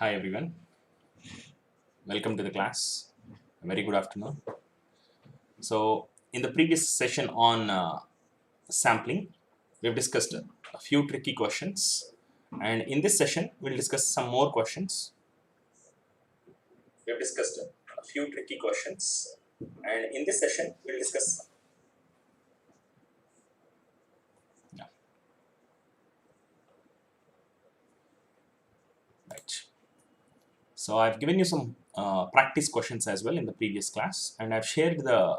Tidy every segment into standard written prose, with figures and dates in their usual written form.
Hi everyone, welcome to the class. A very good afternoon. So in the previous session on sampling, we've discussed a few tricky questions, and in this session we'll discuss some more questions. We've discussed a few tricky questions, and in this session we'll discuss right. So I've given you some practice questions as well in the previous class, and I've shared the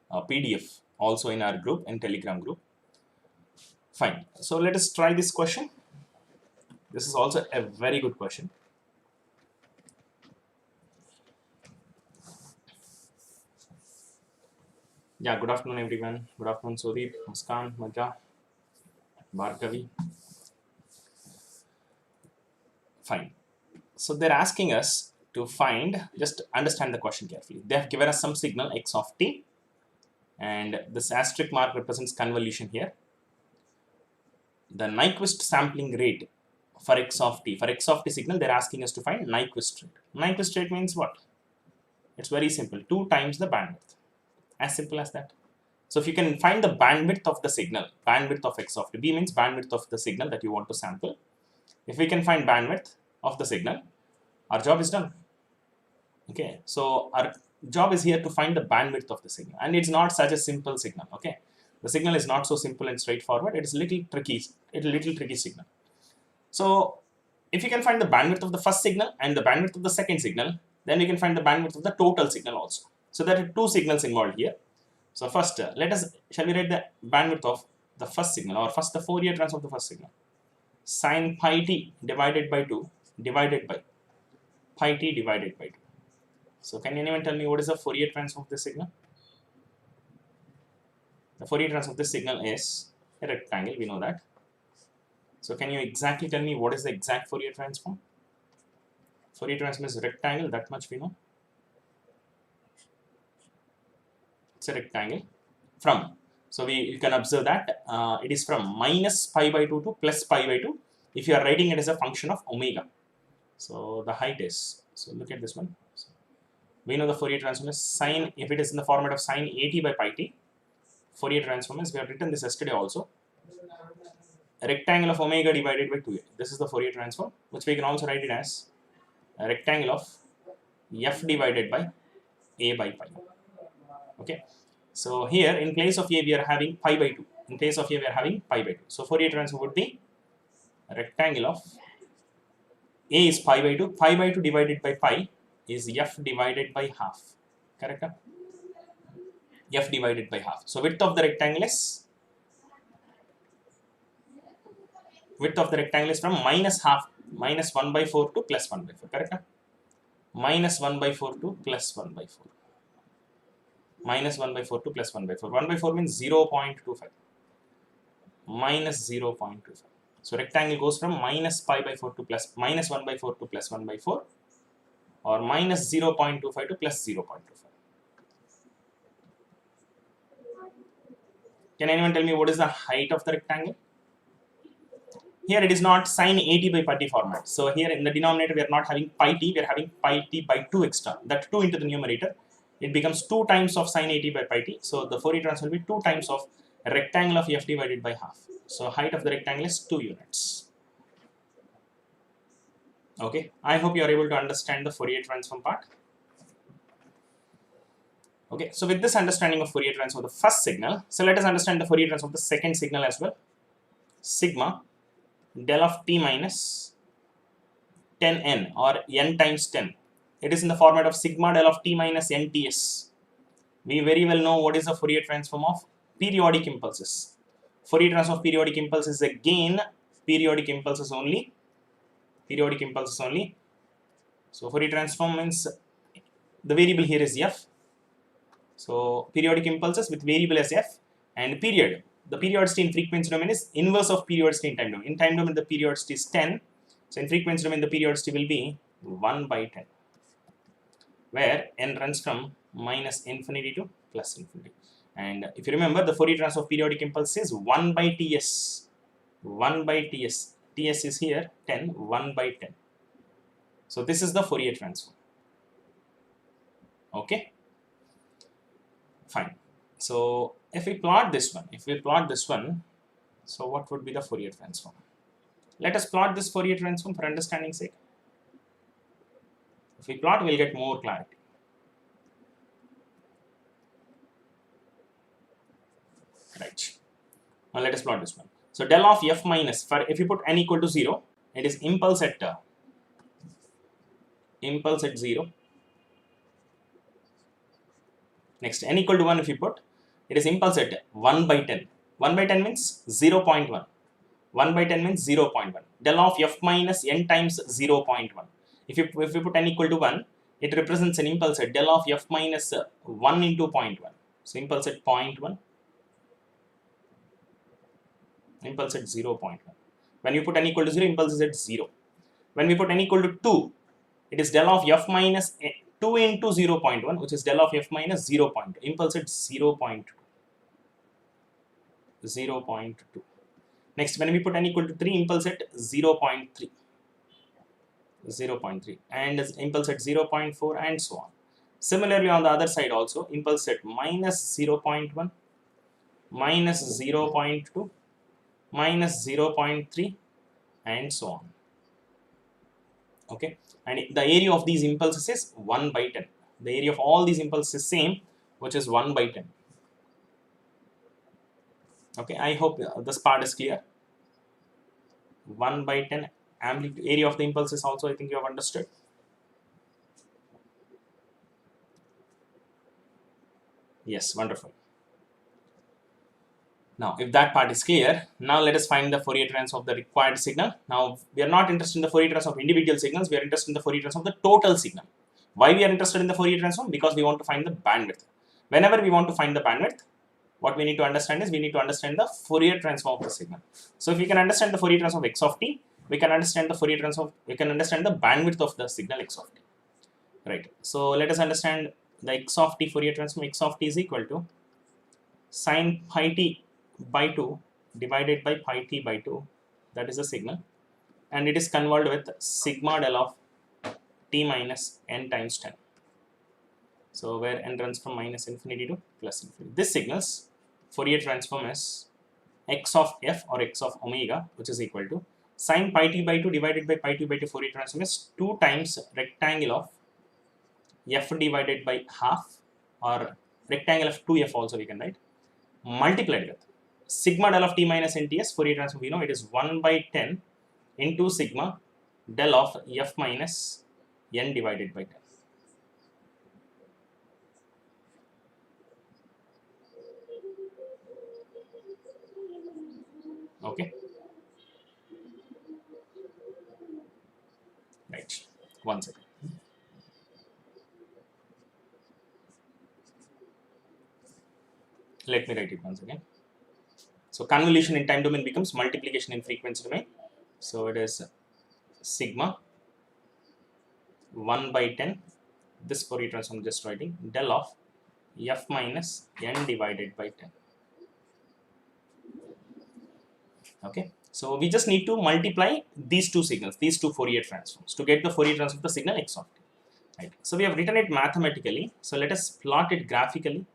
PDF also in our group, in Telegram group. Fine. So let us try this question. This is also a very good question. Yeah, good afternoon everyone. Good afternoon Sudeep, Muskan, Maja, Bhargavi. Fine. So they're asking us to find, just understand the question carefully. They have given us some signal x of t, and this asterisk mark represents convolution here. The Nyquist sampling rate for x of t. For x of t signal, they're asking us to find Nyquist rate. Nyquist rate means what? It's very simple. 2 times the bandwidth. As simple as that. So if you can find the bandwidth of the signal, bandwidth of x of t, b means bandwidth of the signal that you want to sample. If we can find bandwidth of the signal, our job is done. Okay, so our job is here to find the bandwidth of the signal, and it's not such a simple signal. Okay, the signal is not so simple and straightforward. It is little tricky signal. So if you can find the bandwidth of the first signal and the bandwidth of the second signal, then we can find the bandwidth of the total signal also. So there are 2 signals involved here. So first, shall we write the bandwidth of the first signal, or first the Fourier transform of the first signal? Sin pi t divided by 2 divided by pi t divided by 2. So can anyone tell me what is the Fourier transform of this signal? The Fourier transform of this signal is a rectangle, we know that. So can you exactly tell me what is the exact Fourier transform? Fourier transform is a rectangle, that much we know. It's a rectangle from, so you can observe that it is from minus pi by 2 to plus pi by 2 if you are writing it as a function of omega. So the height is, so look at this one. So we know the Fourier transform is sine, if it is in the format of sine at by pi t, Fourier transform is, we have written this yesterday also, a rectangle of omega divided by 2a. This is the Fourier transform, which we can also write it as a rectangle of f divided by a by pi. Okay, so here in place of a we are having pi by 2. In place of a we are having pi by 2. So Fourier transform would be a rectangle of a is pi by 2. Pi by 2 divided by pi is f divided by half. Correct? F divided by half. So width of the rectangle is from minus half, minus 1 by 4 to plus 1 by 4. Correct? Minus 1 by 4 to plus 1 by 4. Minus 1 by 4 to plus 1 by 4. 1 by 4 means 0.25. Minus 0.25. So rectangle goes from minus pi by 4 to plus minus 1 by 4 to plus 1 by 4, or minus 0.25 to plus 0.25. Can anyone tell me what is the height of the rectangle? Here it is not sine at by pi t format. So here in the denominator we are not having pi t, we are having pi t by 2 extra. That 2 into the numerator. It becomes 2 times of sine at by pi t. So the Fourier transform will be 2 times of a rectangle of f divided by half. So height of the rectangle is 2 units. Okay, I hope you are able to understand the Fourier transform part. Okay, so with this understanding of Fourier transform of the first signal, so let us understand the Fourier transform of the second signal as well. Sigma del of t minus 10n, or n times 10. It is in the format of sigma del of t minus nts. We very well know what is the Fourier transform of periodic impulses. Fourier transform of periodic impulses is again periodic impulses only. Periodic impulses only. So Fourier transform means the variable here is f. So periodic impulses with variable as f, and period. The periodicity in frequency domain is inverse of periodicity in time domain. In time domain the periodicity is 10. So in frequency domain the periodicity will be 1 by 10, where n runs from minus infinity to plus infinity. And if you remember, the Fourier transform of periodic impulse is 1 by ts. 1 by ts. Ts is here 10, 1 by 10. So this is the Fourier transform. Okay, fine. So if we plot this one, so what would be the Fourier transform? Let us plot this Fourier transform for understanding sake. If we plot, we'll get more clarity. Right. Now let us plot this one. So del of f minus, for if you put n equal to 0, it is impulse at 0. Next, n equal to 1 if you put, it is impulse at 1 by 10. 1 by 10 means 0.1. 1 by 10 means 0.1. Del of f minus n times 0.1. If you put n equal to 1, it represents an impulse at del of f minus 1 into 0.1. So impulse at 0.1. Impulse at 0.1. When you put n equal to 0, impulse is at 0. When we put n equal to 2, it is del of f minus 2 into 0.1, which is del of f minus 0.2. Impulse at 0.2. 0.2. Next, when we put n equal to 3, impulse at 0.3. 0.3. And impulse at 0.4 and so on. Similarly, on the other side also, impulse at minus 0.1, minus 0.2, minus 0.3 and so on. Okay, and the area of these impulses is 1 by 10. The area of all these impulses is same, which is 1 by 10. Okay, I hope this part is clear. 1 by 10 amplitude area of the impulses also, I think you have understood. Yes, wonderful. Now, if that part is clear, now let us find the Fourier transform of the required signal. Now, we are not interested in the Fourier transform of individual signals, we are interested in the Fourier transform of the total signal. Why we are interested in the Fourier transform? Because we want to find the bandwidth. Whenever we want to find the bandwidth, what we need to understand is we need to understand the Fourier transform of the signal. So, if we can understand the Fourier transform of x of t, we can understand the Fourier transform, we can understand the bandwidth of the signal x of t. Right. So, let us understand the x of t Fourier transform. X of t is equal to sine pi t by 2 divided by pi t by 2, that is the signal, and it is convolved with sigma del of t minus n times 10. So where n runs from minus infinity to plus infinity. This signal's Fourier transform is x of f or x of omega, which is equal to sine pi t by 2 divided by pi t by 2. Fourier transform is 2 times rectangle of f divided by half, or rectangle of 2f also we can write, multiplied with sigma del of t minus nts. Fourier transform, we know it is 1 by 10 into sigma del of f minus n divided by 10. Okay, right, one second. Let me write it once again. So convolution in time domain becomes multiplication in frequency domain. So it is sigma 1 by 10, this Fourier transform just writing, del of f minus n divided by 10. Okay, so we just need to multiply these two signals, these two Fourier transforms, to get the Fourier transform of the signal x of t. Right. So we have written it mathematically. So let us plot it graphically.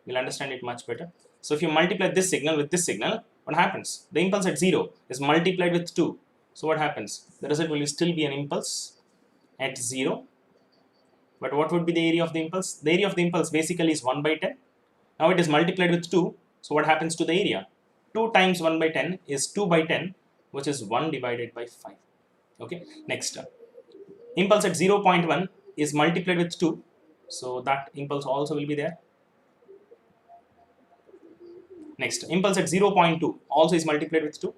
We'll understand it much better. So if you multiply this signal with this signal, what happens? The impulse at 0 is multiplied with 2. So what happens? The result will still be an impulse at 0. But what would be the area of the impulse? The area of the impulse basically is 1 by 10. Now it is multiplied with 2. So what happens to the area? 2 times 1 by 10 is 2 by 10, which is 1 divided by 5. Okay. Next, impulse at 0.1 is multiplied with 2. So that impulse also will be there. Next, impulse at 0.2 also is multiplied with 2.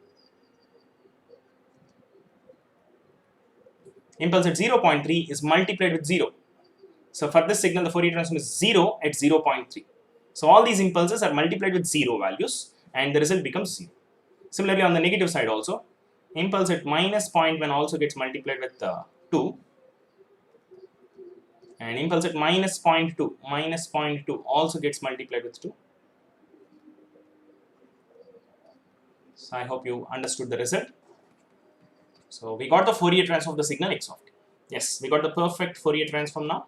Impulse at 0.3 is multiplied with 0. So for this signal, the Fourier transform is 0 at 0.3. So all these impulses are multiplied with 0 values and the result becomes 0. Similarly, on the negative side also, impulse at minus 0.1 also gets multiplied with 2. And impulse at minus 0.2 also gets multiplied with 2. So I hope you understood the result. So we got the Fourier transform of the signal x of t. Yes, we got the perfect Fourier transform now.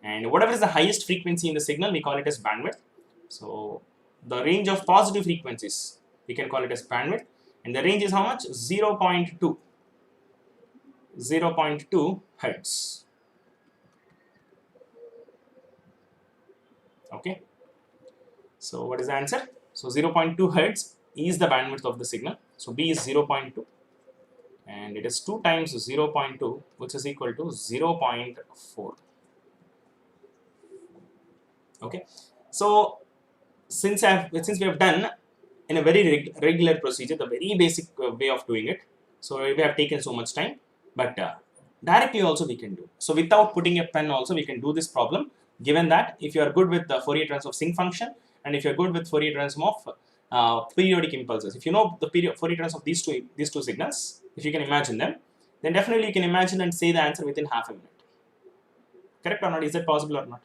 And whatever is the highest frequency in the signal, we call it as bandwidth. So the range of positive frequencies, we can call it as bandwidth. And the range is how much? 0.2 hertz. Okay. So what is the answer? So 0.2 hertz is the bandwidth of the signal. So B is 0.2. And it is 2 times 0.2, which is equal to 0.4. Okay. So since we have done in a very regular procedure, the very basic way of doing it, so we have taken so much time, but directly also we can do. So without putting a pen also we can do this problem, given that if you are good with the Fourier transform of sinc function, and if you are good with Fourier transform of periodic impulses, if you know the Fourier transform of these two signals, if you can imagine them, then definitely you can imagine and say the answer within half a minute. Correct or not? Is that possible or not?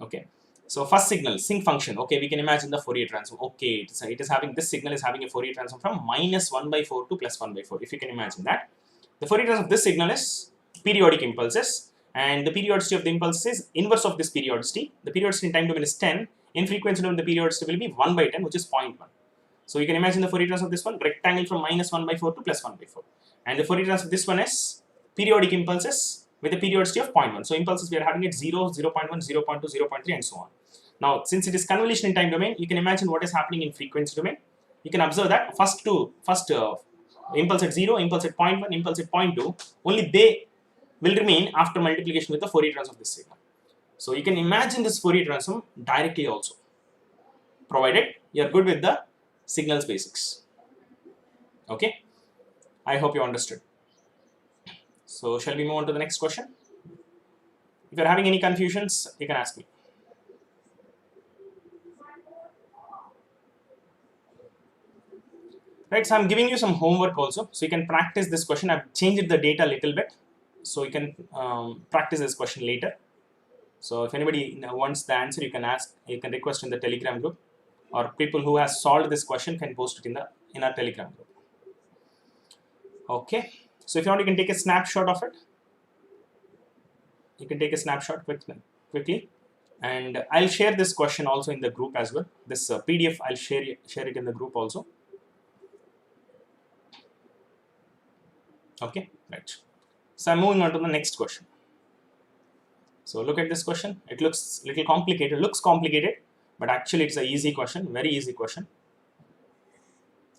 Okay. So first signal, sinc function. Okay, we can imagine the Fourier transform. Okay, it is having, this signal is having a Fourier transform from -1/4 to +1/4. If you can imagine that, the Fourier transform of this signal is periodic impulses, and the periodicity of the impulse is inverse of this periodicity. The periodicity in time domain is 10. In frequency domain, the periodicity will be 1/10, which is 0.1. So you can imagine the Fourier transform of this one, rectangle from -1/4 to +1/4, and the Fourier transform of this one is periodic impulses with a periodicity of 0.1. So impulses we are having it 0, 0.1, 0.2, 0.3, and so on. Now, since it is convolution in time domain, you can imagine what is happening in frequency domain. You can observe that first impulse at 0, impulse at 0.1, impulse at 0.2, only they will remain after multiplication with the Fourier transform of this signal. So you can imagine this Fourier transform directly also, provided you are good with the signals basics. Okay, I hope you understood. So shall we move on to the next question? If you are having any confusions, you can ask me. Right, so I'm giving you some homework also, so you can practice this question. I've changed the data a little bit, so you can practice this question later. So if anybody wants the answer, you can ask, you can request in the Telegram group, or people who has solved this question can post it in our Telegram group. Okay, so if you want, you can take a snapshot of it. You can take a snapshot quickly, and I'll share this question also in the group as well. This PDF, I'll share it in the group also. Okay, right. So I'm moving on to the next question. So look at this question. It looks little complicated. Looks complicated, but actually it's an easy question, very easy question.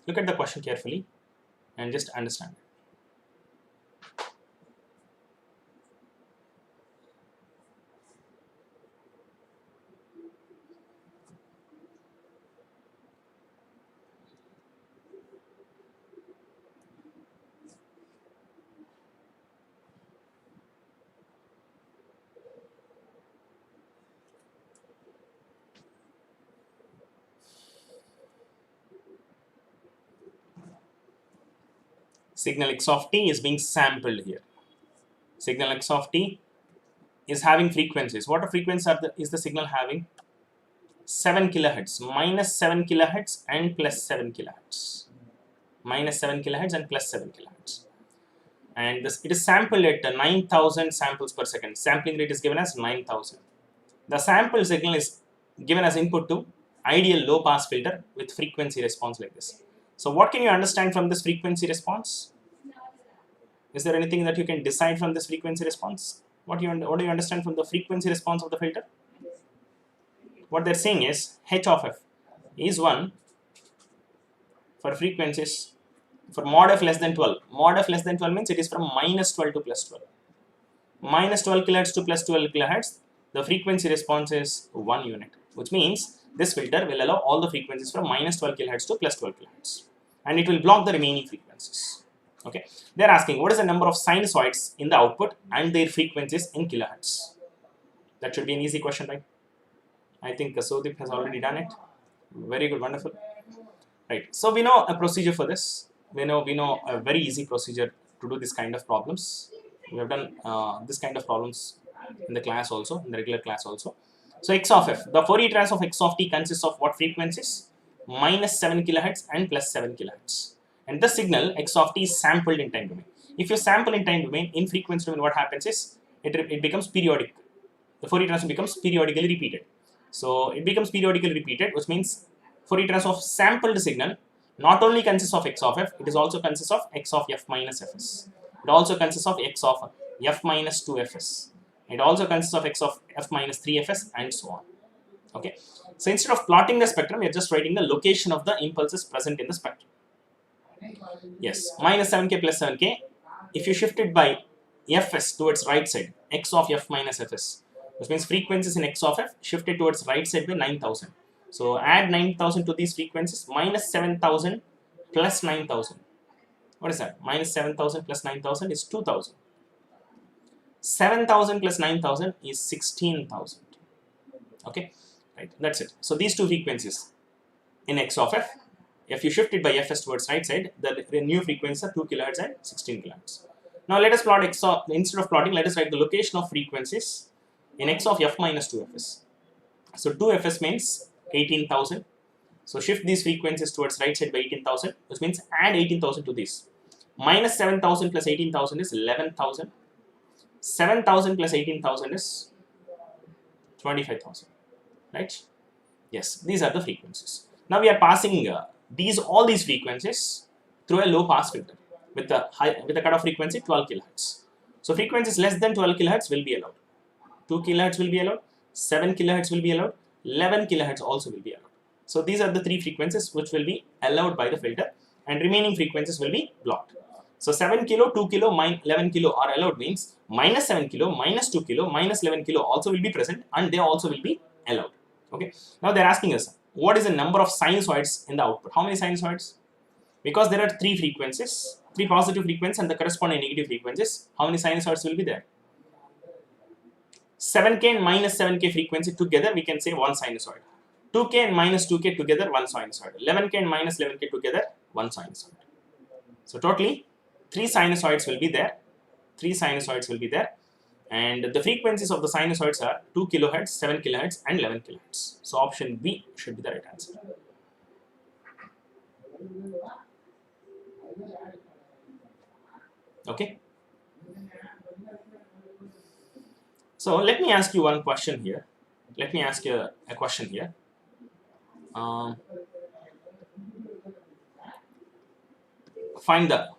Look at the question carefully and just understand it. Signal x of t is being sampled here. Signal x of t is having frequencies. What frequencies is the signal having? 7 kilohertz, -7 kilohertz and +7 kilohertz. -7 kilohertz and +7 kilohertz. And it is sampled at 9,000 samples per second. Sampling rate is given as 9,000. The sample signal is given as input to ideal low pass filter with frequency response like this. So what can you understand from this frequency response? Is there anything that you can decide from this frequency response? What do you understand from the frequency response of the filter? What they're saying is h of f is 1 for frequencies for mod f less than 12. Mod f less than 12 means it is from -12 to +12. -12 kilohertz to +12 kilohertz, the frequency response is 1 unit, which means this filter will allow all the frequencies from -12 kilohertz to +12 kilohertz, and it will block the remaining frequencies. Okay, they're asking what is the number of sinusoids in the output and their frequencies in kilohertz. That should be an easy question, right? I think Sodip has already done it. Very good, wonderful. Right, so we know a procedure for this. We know a very easy procedure to do this kind of problems. We have done this kind of problems in the class also, in the regular class also. So x of f, the Fourier transform of x of t consists of what frequencies? -7 kilohertz and +7 kilohertz. and the signal x of t is sampled in time domain. If you sample in time domain, in frequency domain, what happens is it becomes periodic. The Fourier transform becomes periodically repeated. So it becomes periodically repeated, which means Fourier transform of sampled signal not only consists of x of f, it is also consists of x of f minus fs. It also consists of x of f minus 2fs. It also consists of x of f minus 3fs and so on. Okay. So instead of plotting the spectrum, we are just writing the location of the impulses present in the spectrum. Yes, minus 7k plus 7k. If you shift it by fs towards right side, x of f minus fs, which means frequencies in x of f shifted towards right side by 9000. So add 9000 to these frequencies, minus 7000 plus 9000. What is that? Minus 7000 plus 9000 is 2000. 7000 plus 9000 is 16,000. Okay, right, that's it. So these two frequencies in x of f, if you shift it by fs towards right side, the new frequencies are 2 kHz and 16 kHz. Now let us plot x of, instead of plotting, let us write the location of frequencies in x of f minus 2fs. So 2fs means 18,000. So shift these frequencies towards right side by 18,000, which means add 18,000 to this. Minus 7,000 plus 18,000 is 11,000. 7,000 plus 18,000 is 25,000. Right? Yes, these are the frequencies. Now we are passing all these frequencies through a low pass filter with the cutoff frequency 12 kHz. So frequencies less than 12 kHz will be allowed. 2 kHz will be allowed. 7 kHz will be allowed. 11 kHz also will be allowed. So these are the three frequencies which will be allowed by the filter, and remaining frequencies will be blocked. So 7 kilo, 2 kilo, 11 kilo are allowed means minus 7 kilo, minus 2 kilo, minus 11 kilo also will be present, and they also will be allowed. Okay. Now they are asking us, what is the number of sinusoids in the output? How many sinusoids? Because there are three frequencies, three positive frequencies and the corresponding negative frequencies, how many sinusoids will be there? 7k and minus 7k frequency together, we can say one sinusoid. 2k and minus 2k together, one sinusoid. 11k and minus 11k together, one sinusoid. So totally 3 sinusoids will be there. 3 sinusoids will be there. And the frequencies of the sinusoids are 2 kHz, 7 kHz and 11 kHz. So option B should be the right answer. Okay. So let me ask you one question here. Let me ask you a question here. Find the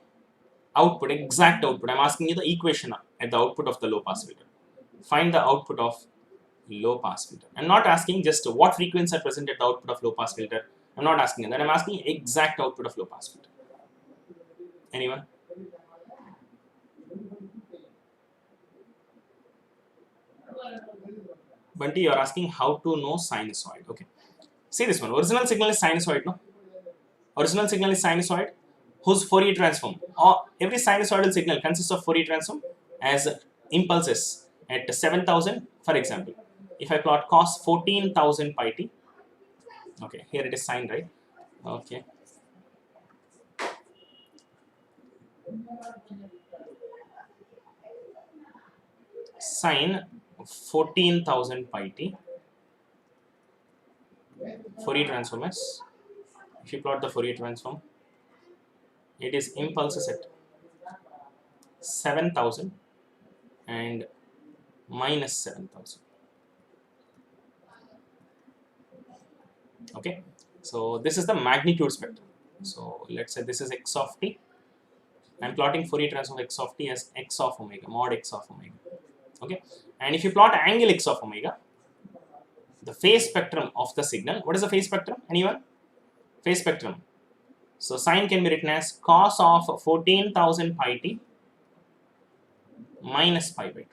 output, exact output. I'm asking you the equation at the output of the low pass filter. Find the output of low pass filter. I'm not asking just what frequencies are present at the output of low pass filter. I'm not asking that. I'm asking exact output of low pass filter. Anyone? Bunty, you're asking how to know sinusoid. Okay. See this one. Original signal is sinusoid, no? Original signal is sinusoid whose Fourier transform. Or every sinusoidal signal consists of Fourier transform as impulses at 7,000, for example. If I plot cos 14,000 pi t, okay, here it is sine, right? Okay. Sine 14,000 pi t, Fourier transform is, if you plot the Fourier transform, it is impulses at 7,000 and minus 7,000. Okay, so this is the magnitude spectrum. So let's say this is x of t. I'm plotting Fourier transform of x of t as x of omega, mod x of omega. Okay, and if you plot angle x of omega, the phase spectrum of the signal, what is the phase spectrum? Anyone? Phase spectrum. So sine can be written as cos of 14,000 pi t minus pi by 2.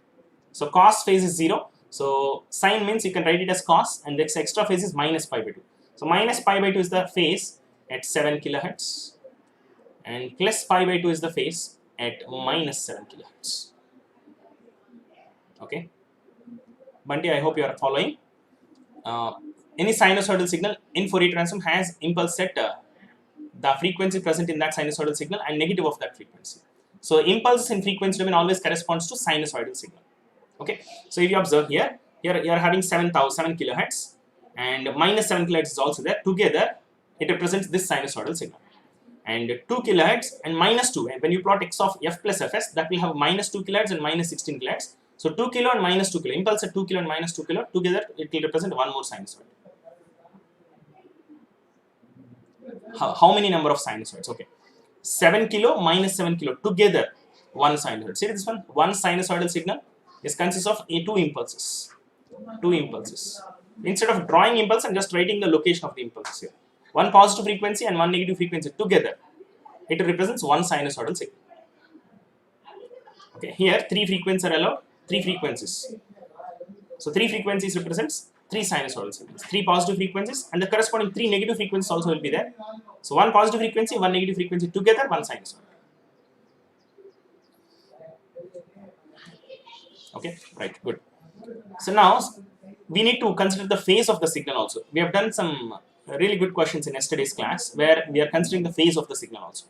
So cos phase is 0. So sine means you can write it as cos, and this extra phase is minus pi by 2. So minus pi by 2 is the phase at 7 kHz, and plus pi by 2 is the phase at minus 7 kHz. Okay. Bunty, I hope you are following. Any sinusoidal signal in Fourier transform has impulse set the frequency present in that sinusoidal signal and negative of that frequency. So impulses in frequency domain always corresponds to sinusoidal signal. Okay. So if you observe here you are having 7 kHz and minus 7 kHz is also there. Together it represents this sinusoidal signal. and 2 kilohertz and minus 2. And when you plot x of f plus fs, that will have minus 2 kilohertz and minus 16 kilohertz. So 2 kilo and minus 2 kilo, impulse at 2 kilo and minus 2 kilo, together it will represent one more sinusoid. How many number of sinusoids? Okay, 7 kilo minus 7 kilo, together one sinusoid. See this one sinusoidal signal is consists of two impulses. Instead of drawing impulse, I'm just writing the location of the impulses here. One positive frequency and one negative frequency together, it represents one sinusoidal signal. Okay, here three frequencies are allowed, three frequencies. So three frequencies represents three sinusoidal signals, three positive frequencies, and the corresponding three negative frequencies also will be there. So one positive frequency, one negative frequency together, one sinusoid. Okay, right, good. So now we need to consider the phase of the signal also. We have done some really good questions in yesterday's class where we are considering the phase of the signal also.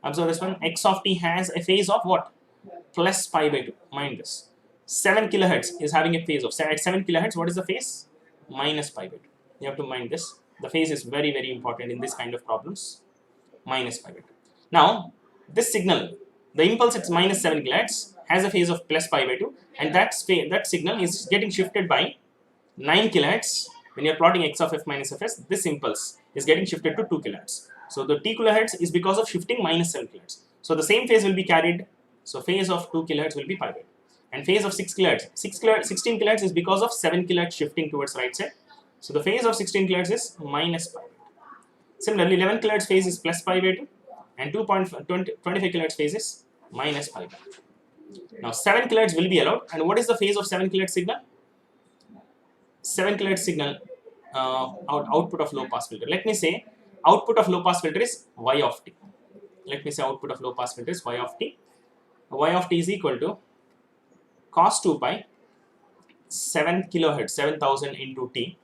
Observe this one, x of t has a phase of what? Plus pi by 2. Mind this. 7 kilohertz is having a phase of, at 7 kilohertz, what is the phase? Minus pi by 2. You have to mind this. The phase is very, very important in this kind of problems. Minus pi by 2. Now, this signal, the impulse at minus 7 kilohertz has a phase of plus pi by 2, and that signal is getting shifted by 9 kilohertz. When you are plotting x of f minus fs, this impulse is getting shifted to 2 kilohertz. So the t kilohertz is because of shifting minus 7 kilohertz. So the same phase will be carried. So phase of 2 kilohertz will be pi by 2. And phase of 16 kilohertz is because of 7 kilohertz shifting towards right side. So the phase of 16 kilohertz is minus pi by 2. Similarly, 11 kilohertz phase is plus pi by 2, and 25 kilohertz phase is minus pi by 2. Now 7 kilohertz will be allowed. And what is the phase of 7 kilohertz signal? 7 kilohertz signal output of low pass filter. Let me say output of low pass filter is y of t. Let me say output of low pass filter is y of t. Y of t is equal to cos 2 pi 7 kilohertz, 7000 into t,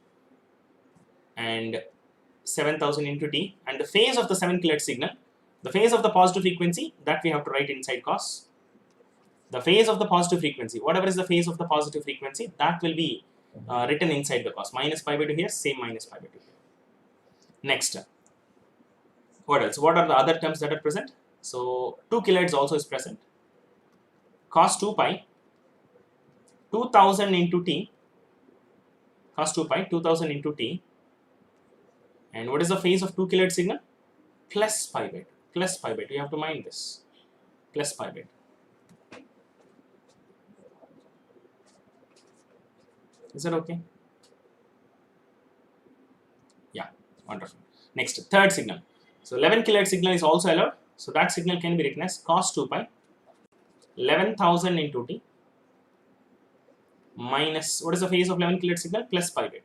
and 7000 into t, and the phase of the 7 kilohertz signal, the phase of the positive frequency, that we have to write inside cos. The phase of the positive frequency, whatever is the phase of the positive frequency, that will be written inside the cos. Minus pi by 2 here, same minus pi by 2 here. Next, what else? What are the other terms that are present? So 2 kilohertz also is present. Cos 2 pi 2000 into t, cos 2 pi 2000 into t, and what is the phase of 2 kilohertz signal? Plus pi by 2. Plus pi by 2. You have to mind this. Plus pi by 2. Is that okay? Yeah, wonderful. Next, third signal. So 11 kilohertz signal is also allowed. So that signal can be written as cos 2 pi 11,000 into t minus, what is the phase of 11 kilohertz signal? Plus pi by 2.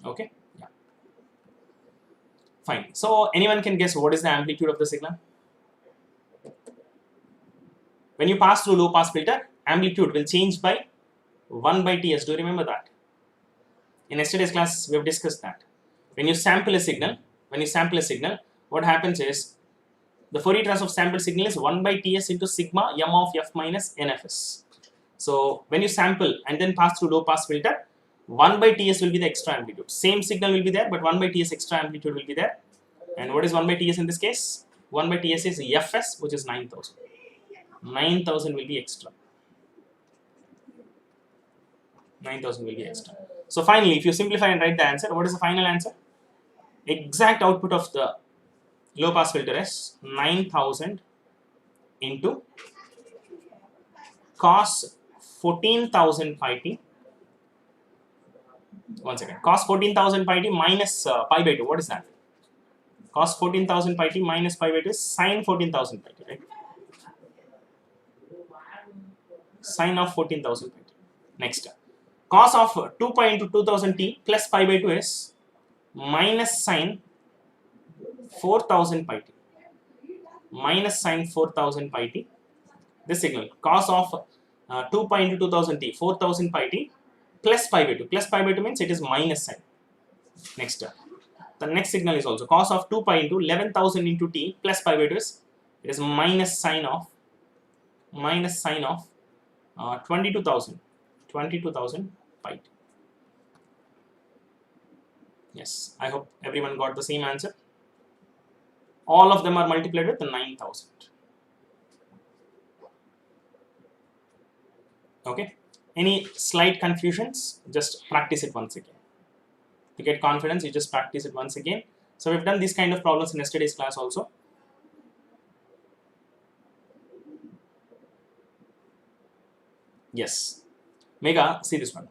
Okay, yeah, fine. So anyone can guess what is the amplitude of the signal? When you pass through low pass filter, amplitude will change by 1 by ts. Do you remember that? In yesterday's class, we have discussed that. When you sample a signal, what happens is the Fourier Transform of sample signal is 1 by ts into sigma m of f minus nfs. So when you sample and then pass through low pass filter, 1 by ts will be the extra amplitude. Same signal will be there, but 1 by ts extra amplitude will be there. And what is 1 by ts in this case? 1 by ts is fs, which is 9000. 9000 will be extra. 9000 will be extra. So finally, if you simplify and write the answer, what is the final answer? Exact output of the low pass filter is 9000 into cos 14,000 pi t. One second. Cos 14,000 pi t minus pi by 2. What is that? Cos 14,000 pi t minus pi by 2 is sin 14,000 pi t, right? Sin of 14,000 pi t. Next, cos of 2 pi into 2000 t plus pi by 2 is minus sin 4000 pi t. Minus sin 4000 pi t. This signal, cos of 2 pi into 2000 t, 4000 pi t plus pi by 2. Plus pi by 2 means it is minus sign. Next, the next signal is also cos of 2 pi into 11,000 into t plus pi by 2 is, it is minus sign of 22,000 pi t. Yes, I hope everyone got the same answer. All of them are multiplied with 9,000. Okay. Any slight confusions? Just practice it once again. To get confidence, you just practice it once again. So we've done these kind of problems in yesterday's class also. Yes. Mega, see this one.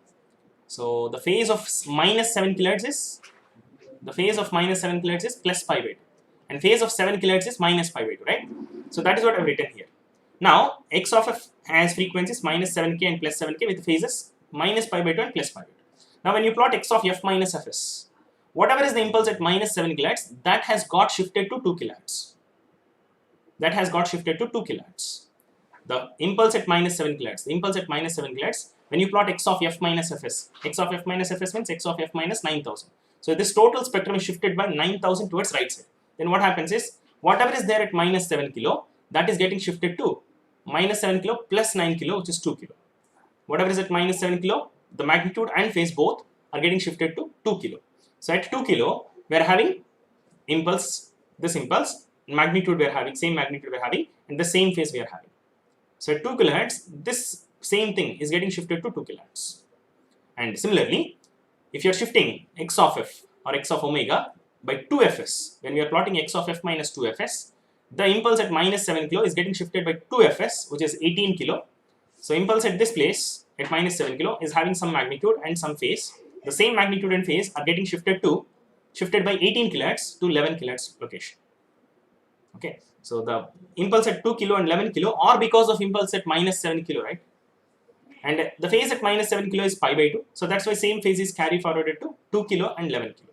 So the phase of minus 7 kilohertz is plus pi by 2, and phase of 7 kilohertz is minus pi by 2, right? So that is what I've written here. Now x of f has frequencies minus 7k and plus 7k with phases minus pi by 2 and plus pi by 2. Now when you plot x of f minus fs, whatever is the impulse at minus 7 kilohertz, that has got shifted to 2 kilohertz. That has got shifted to 2 kilohertz. The impulse at minus 7 kilohertz, when you plot x of f minus fs means x of f minus 9,000. So this total spectrum is shifted by 9,000 towards right side. Then what happens is, whatever is there at minus 7 kilo, that is getting shifted to minus 7 kilo plus 9 kilo, which is 2 kilo. Whatever is at minus 7 kilo, the magnitude and phase both are getting shifted to 2 kilo. So at 2 kilo, we are having this impulse, magnitude we are having, same magnitude we are having, and the same phase we are having. So at 2 kilohertz, this same thing is getting shifted to 2 kilohertz. And similarly, if you are shifting x of f or x of omega by 2fs, when we are plotting x of f minus 2fs, the impulse at minus 7 kilo is getting shifted by 2fs, which is 18 kilo. So impulse at this place at minus 7 kilo is having some magnitude and some phase. The same magnitude and phase are getting shifted by 18 kilohertz to 11 kilohertz location. Okay, so the impulse at 2 kilo and 11 kilo are because of impulse at minus 7 kilo, right? And the phase at minus 7 kilo is pi by 2. So that's why same phase is carried forwarded to 2 kilo and 11 kilo.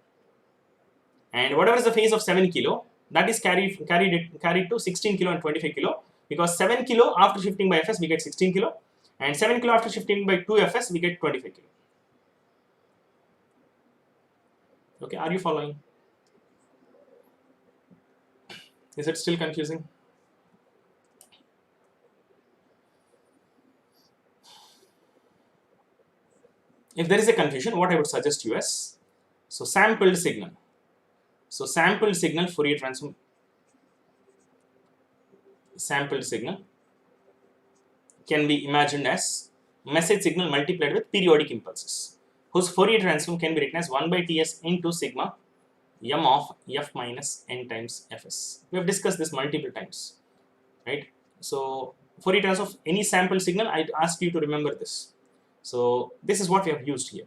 And whatever is the phase of 7 kilo, that is carried to 16 kilo and 25 kilo, because 7 kilo after shifting by fs we get 16 kilo, and 7 kilo after shifting by 2 fs we get 25 kilo. Okay, are you following? Is it still confusing? If there is a confusion, what I would suggest you is, so sampled signal. So sampled signal Fourier transform, sampled signal can be imagined as message signal multiplied with periodic impulses, whose Fourier transform can be written as 1 by Ts into sigma m of f minus n times fs. We have discussed this multiple times, right? So Fourier transform of any sample signal, I'd ask you to remember this. So this is what we have used here.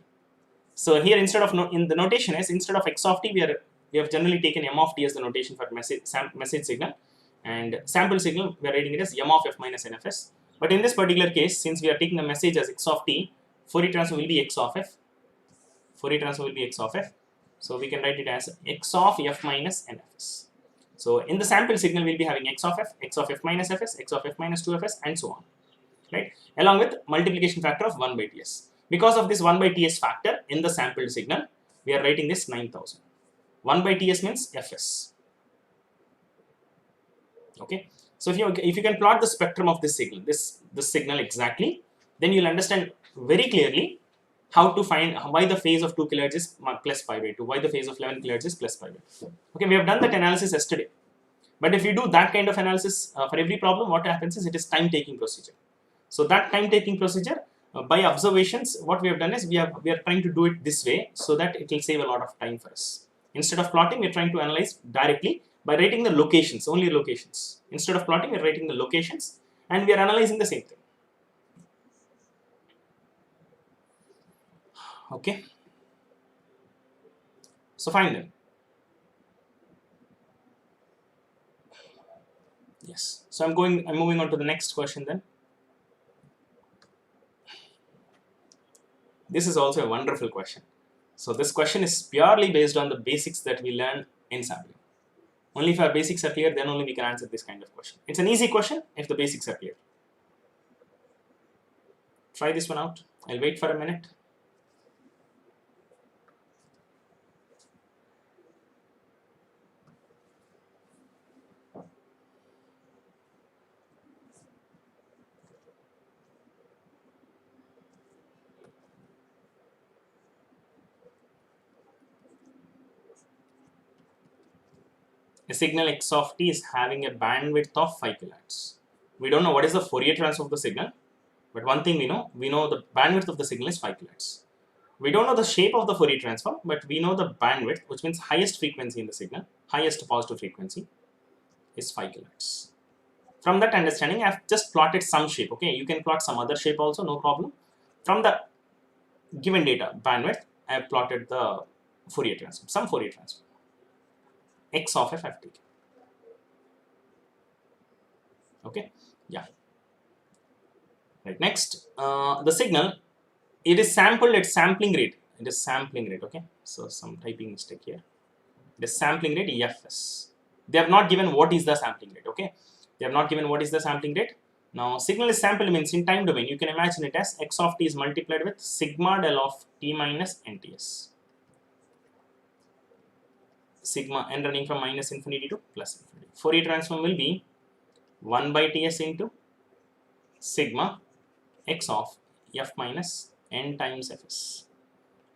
So here instead of in the notation is, instead of x of t, we have generally taken m of t as the notation for message signal, and sample signal we are writing it as m of f minus nfs. But in this particular case, since we are taking the message as x of t, Fourier transform will be x of f. Fourier transform will be x of f. So we can write it as x of f minus nfs. So in the sample signal, we'll be having x of f minus fs, x of f minus 2fs, and so on, right? Along with multiplication factor of 1 by ts. Because of this 1 by ts factor in the sampled signal, we are writing this 9,000. 1 by ts means fs. Okay. So if you can plot the spectrum of this signal, this signal exactly, then you'll understand very clearly how to find why the phase of 2 kilohertz is plus pi by 2, why the phase of 11 kilohertz is plus pi by 2. Okay, we have done that analysis yesterday. But if you do that kind of analysis for every problem, what happens is it is time-taking procedure. So that time-taking procedure, by observations, what we have done is we are trying to do it this way so that it will save a lot of time for us. Instead of plotting, we are trying to analyze directly by writing the locations, only locations. Instead of plotting, we are writing the locations and we are analyzing the same thing. Okay. So fine then. Yes. So I'm moving on to the next question then. This is also a wonderful question. So this question is purely based on the basics that we learned in sampling. Only if our basics are clear, then only we can answer this kind of question. It's an easy question if the basics are clear. Try this one out. I'll wait for a minute. a signal x of t is having a bandwidth of 5 kHz. We don't know what is the Fourier transform of the signal, but one thing we know the bandwidth of the signal is 5 kHz. We don't know the shape of the Fourier transform, but we know the bandwidth, which means highest frequency in the signal, highest positive frequency is 5 kHz. From that understanding, I have just plotted some shape. Okay, you can plot some other shape also, no problem. From the given data bandwidth, I have plotted the Fourier transform, some Fourier transform. X of f I've taken. Okay, yeah. Right. Next, the signal, it is sampled at sampling rate. It is sampling rate. Okay, so some typing mistake here. It is sampling rate fs. They have not given what is the sampling rate. Okay, they have not given what is the sampling rate. Now, signal is sampled means in time domain, you can imagine it as x of t is multiplied with sigma del of t minus nts. Sigma n running from minus infinity to plus infinity. Fourier transform will be 1 by ts into sigma x of f minus n times fs,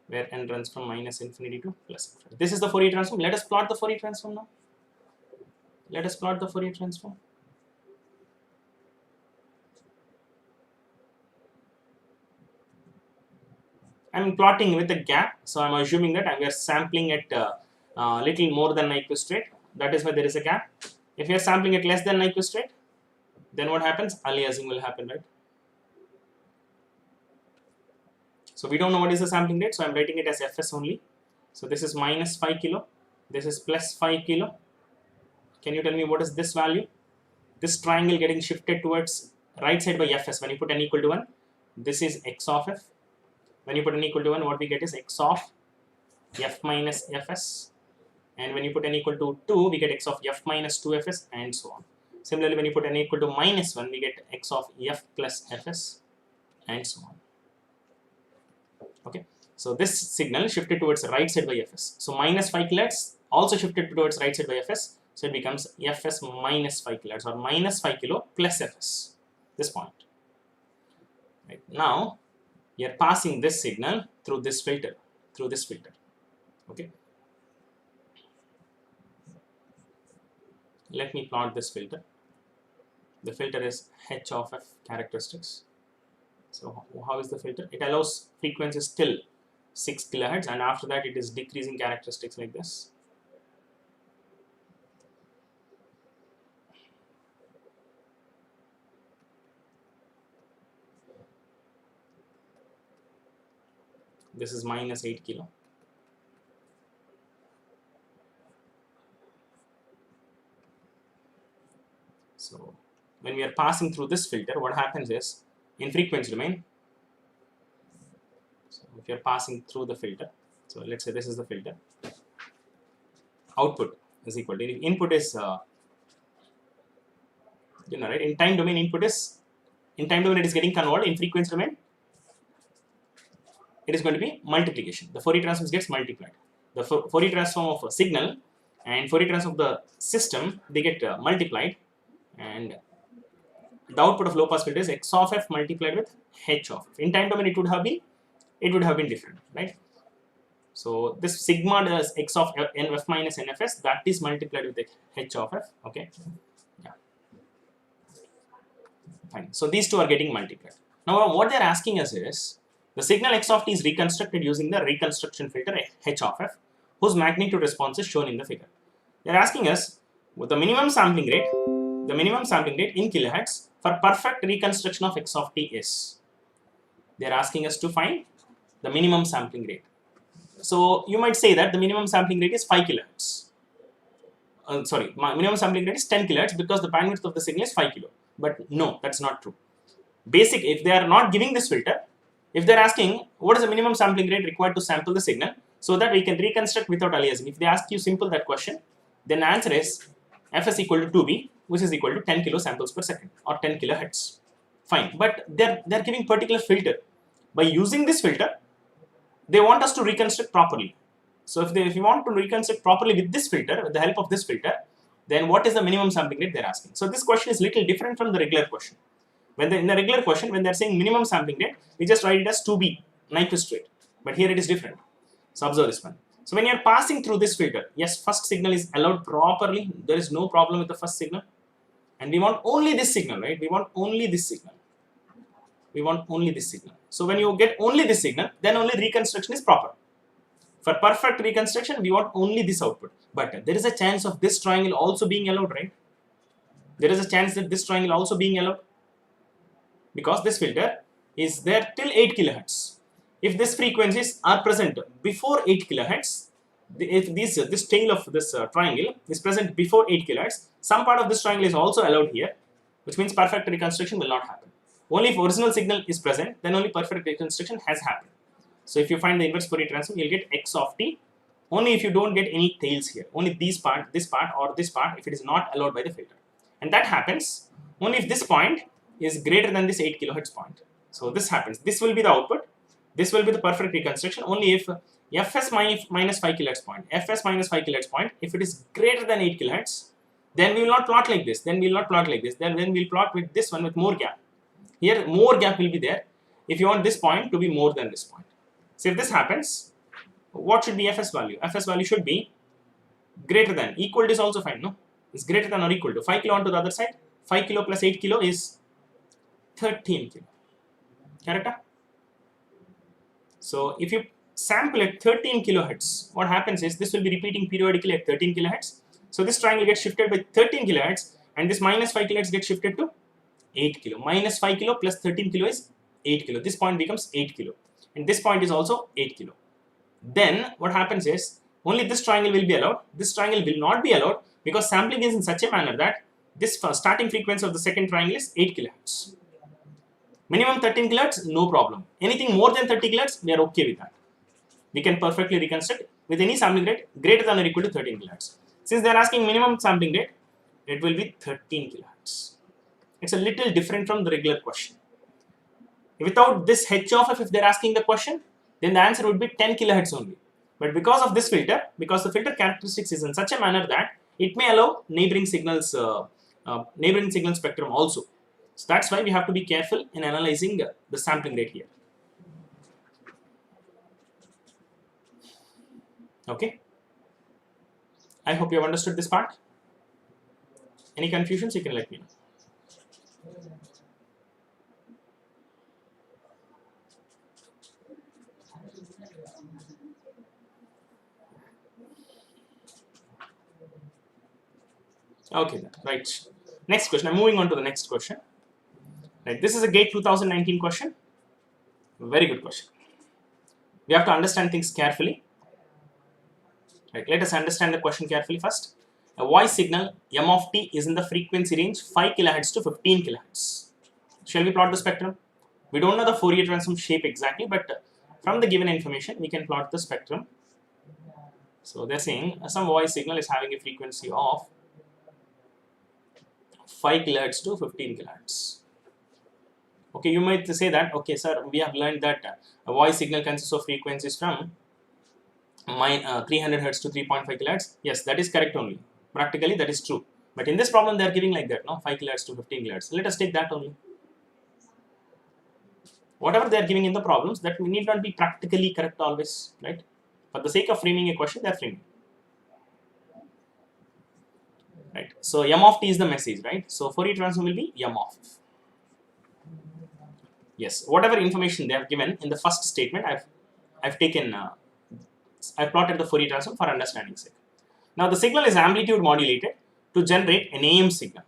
where n runs from minus infinity to plus infinity. This is the Fourier transform. Let us plot the Fourier transform now. Let us plot the Fourier transform. I am plotting with a gap, so I am assuming that we are sampling at little more than Nyquist rate. That is why there is a gap. If you are sampling at less than Nyquist rate, then what happens? Aliasing will happen, right? So we don't know what is the sampling rate, so I am writing it as fs only. So this is minus 5 kilo, this is plus 5 kilo. Can you tell me what is this value? This triangle getting shifted towards right side by fs. When you put n equal to 1, this is x of f. When you put n equal to 1, what we get is x of f minus fs. And when you put n equal to 2, we get x of f minus 2fs and so on. Similarly, when you put n equal to minus 1, we get x of f plus fs and so on. Okay, so this signal shifted towards the right side by fs. So minus 5 kHz also shifted towards right side by fs. So it becomes fs minus 5 kHz or minus 5 kilo plus fs, this point. Right. Now, you are passing this signal through this filter, okay. Let me plot this filter. The filter is h of f characteristics. So how is the filter? It allows frequencies till 6 kHz, and after that it is decreasing characteristics like this. This is minus 8 kilo. So when we are passing through this filter, what happens is, in frequency domain, so if you are passing through the filter, so let's say this is the filter, output is equal to, input is, right, in time domain input is, in time domain it is getting converted, in frequency domain it is going to be multiplication. The Fourier transform gets multiplied. The Fourier transform of a signal and Fourier transform of the system, they get multiplied, and the output of low pass filter is x of f multiplied with h of f. In time domain it would have been different, right? So this sigma does x of f minus nfs, that is multiplied with h of f. Okay, yeah, fine. So these two are getting multiplied. Now what they are asking us is, the signal x of t is reconstructed using the reconstruction filter h of f, whose magnitude response is shown in the figure. They are asking us what the minimum sampling rate in kilohertz for perfect reconstruction of x of t is. They are asking us to find the minimum sampling rate. So you might say that the minimum sampling rate is 5 kilohertz. Minimum sampling rate is 10 kilohertz because the bandwidth of the signal is 5 kilo. But no, that's not true. If they are not giving this filter, if they are asking what is the minimum sampling rate required to sample the signal so that we can reconstruct without aliasing, if they ask you simple that question, then the answer is fs equal to 2b, which is equal to 10 kilo samples per second or 10 kilohertz. Fine, but they're giving particular filter. By using this filter, they want us to reconstruct properly. So if you want to reconstruct properly with this filter, with the help of this filter, then what is the minimum sampling rate they're asking? So this question is little different from the regular question. In the regular question, when they're saying minimum sampling rate, we just write it as 2b, Nyquist rate. But here it is different. So observe this one. So when you are passing through this filter, yes, first signal is allowed properly. There is no problem with the first signal. And we want only this signal, right? We want only this signal. We want only this signal. So when you get only this signal, then only reconstruction is proper. For perfect reconstruction, we want only this output. But there is a chance of this triangle also being allowed, right? There is a chance that this triangle also being allowed. Because this filter is there till 8 kilohertz. If these frequencies are present before 8 kilohertz, if this tail of this triangle is present before 8 kilohertz, some part of this triangle is also allowed here, which means perfect reconstruction will not happen. Only if original signal is present, then only perfect reconstruction has happened. So if you find the inverse Fourier transform, you'll get x of t only if you don't get any tails here. Only this part, or this part, if it is not allowed by the filter. And that happens only if this point is greater than this 8 kilohertz point. So this happens. This will be the output. This will be the perfect reconstruction only if fs minus 5 kilohertz point, fs minus 5 kilohertz point, if it is greater than 8 kilohertz, then we will not plot like this. Then we will not plot like this. Then we'll plot with this one with more gap. Here more gap will be there if you want this point to be more than this point. So if this happens, what should be fs value? Fs value should be greater than, equal to is also fine, no? It's greater than or equal to 5 kilo onto the other side. 5 kilo plus 8 kilo is 13 kilo. Correct? So if you sample at 13 kilohertz, what happens is this will be repeating periodically at 13 kilohertz. So this triangle gets shifted by 13 kilohertz and this minus 5 kilohertz gets shifted to 8 kilo. Minus 5 kilo plus 13 kilo is 8 kilo. This point becomes 8 kilo. And this point is also 8 kilo. Then what happens is only this triangle will be allowed. This triangle will not be allowed because sampling is in such a manner that this starting frequency of the second triangle is 8 kilohertz. Minimum 13 kilohertz, no problem. Anything more than 30 kilohertz, we are okay with that. We can perfectly reconstruct with any sampling rate greater than or equal to 13 kilohertz. Since they are asking minimum sampling rate, it will be 13 kilohertz. It's a little different from the regular question. Without this h of f, if they are asking the question, then the answer would be 10 kilohertz only. But because of this filter, because the filter characteristics is in such a manner that it may allow neighboring signal spectrum also. So that's why we have to be careful in analyzing the sampling rate here. Okay. I hope you have understood this part. Any confusions, you can let me know. Okay, then, right. Next question. I'm moving on to the next question. Right, this is a GATE 2019 question. Very good question. We have to understand things carefully. Right, let us understand the question carefully first. A voice signal m of t is in the frequency range 5 kHz to 15 kHz. Shall we plot the spectrum? We don't know the Fourier transform shape exactly, but from the given information, we can plot the spectrum. So they're saying some voice signal is having a frequency of 5 kHz to 15 kHz. Okay, you might say that, okay, sir, we have learned that a voice signal consists of frequencies from 300 Hz to 3.5 kHz. Yes, that is correct only. Practically, that is true. But in this problem, they are giving like that, no? 5 kHz to 15 kHz. Let us take that only. Whatever they are giving in the problems, that need not be practically correct always, right? For the sake of framing a question, they are framing. Right. So m of t is the message, right? So Fourier transform will be m of. Yes, whatever information they have given in the first statement, I've taken, I've plotted the Fourier transform for understanding sake. Now the signal is amplitude modulated to generate an AM signal.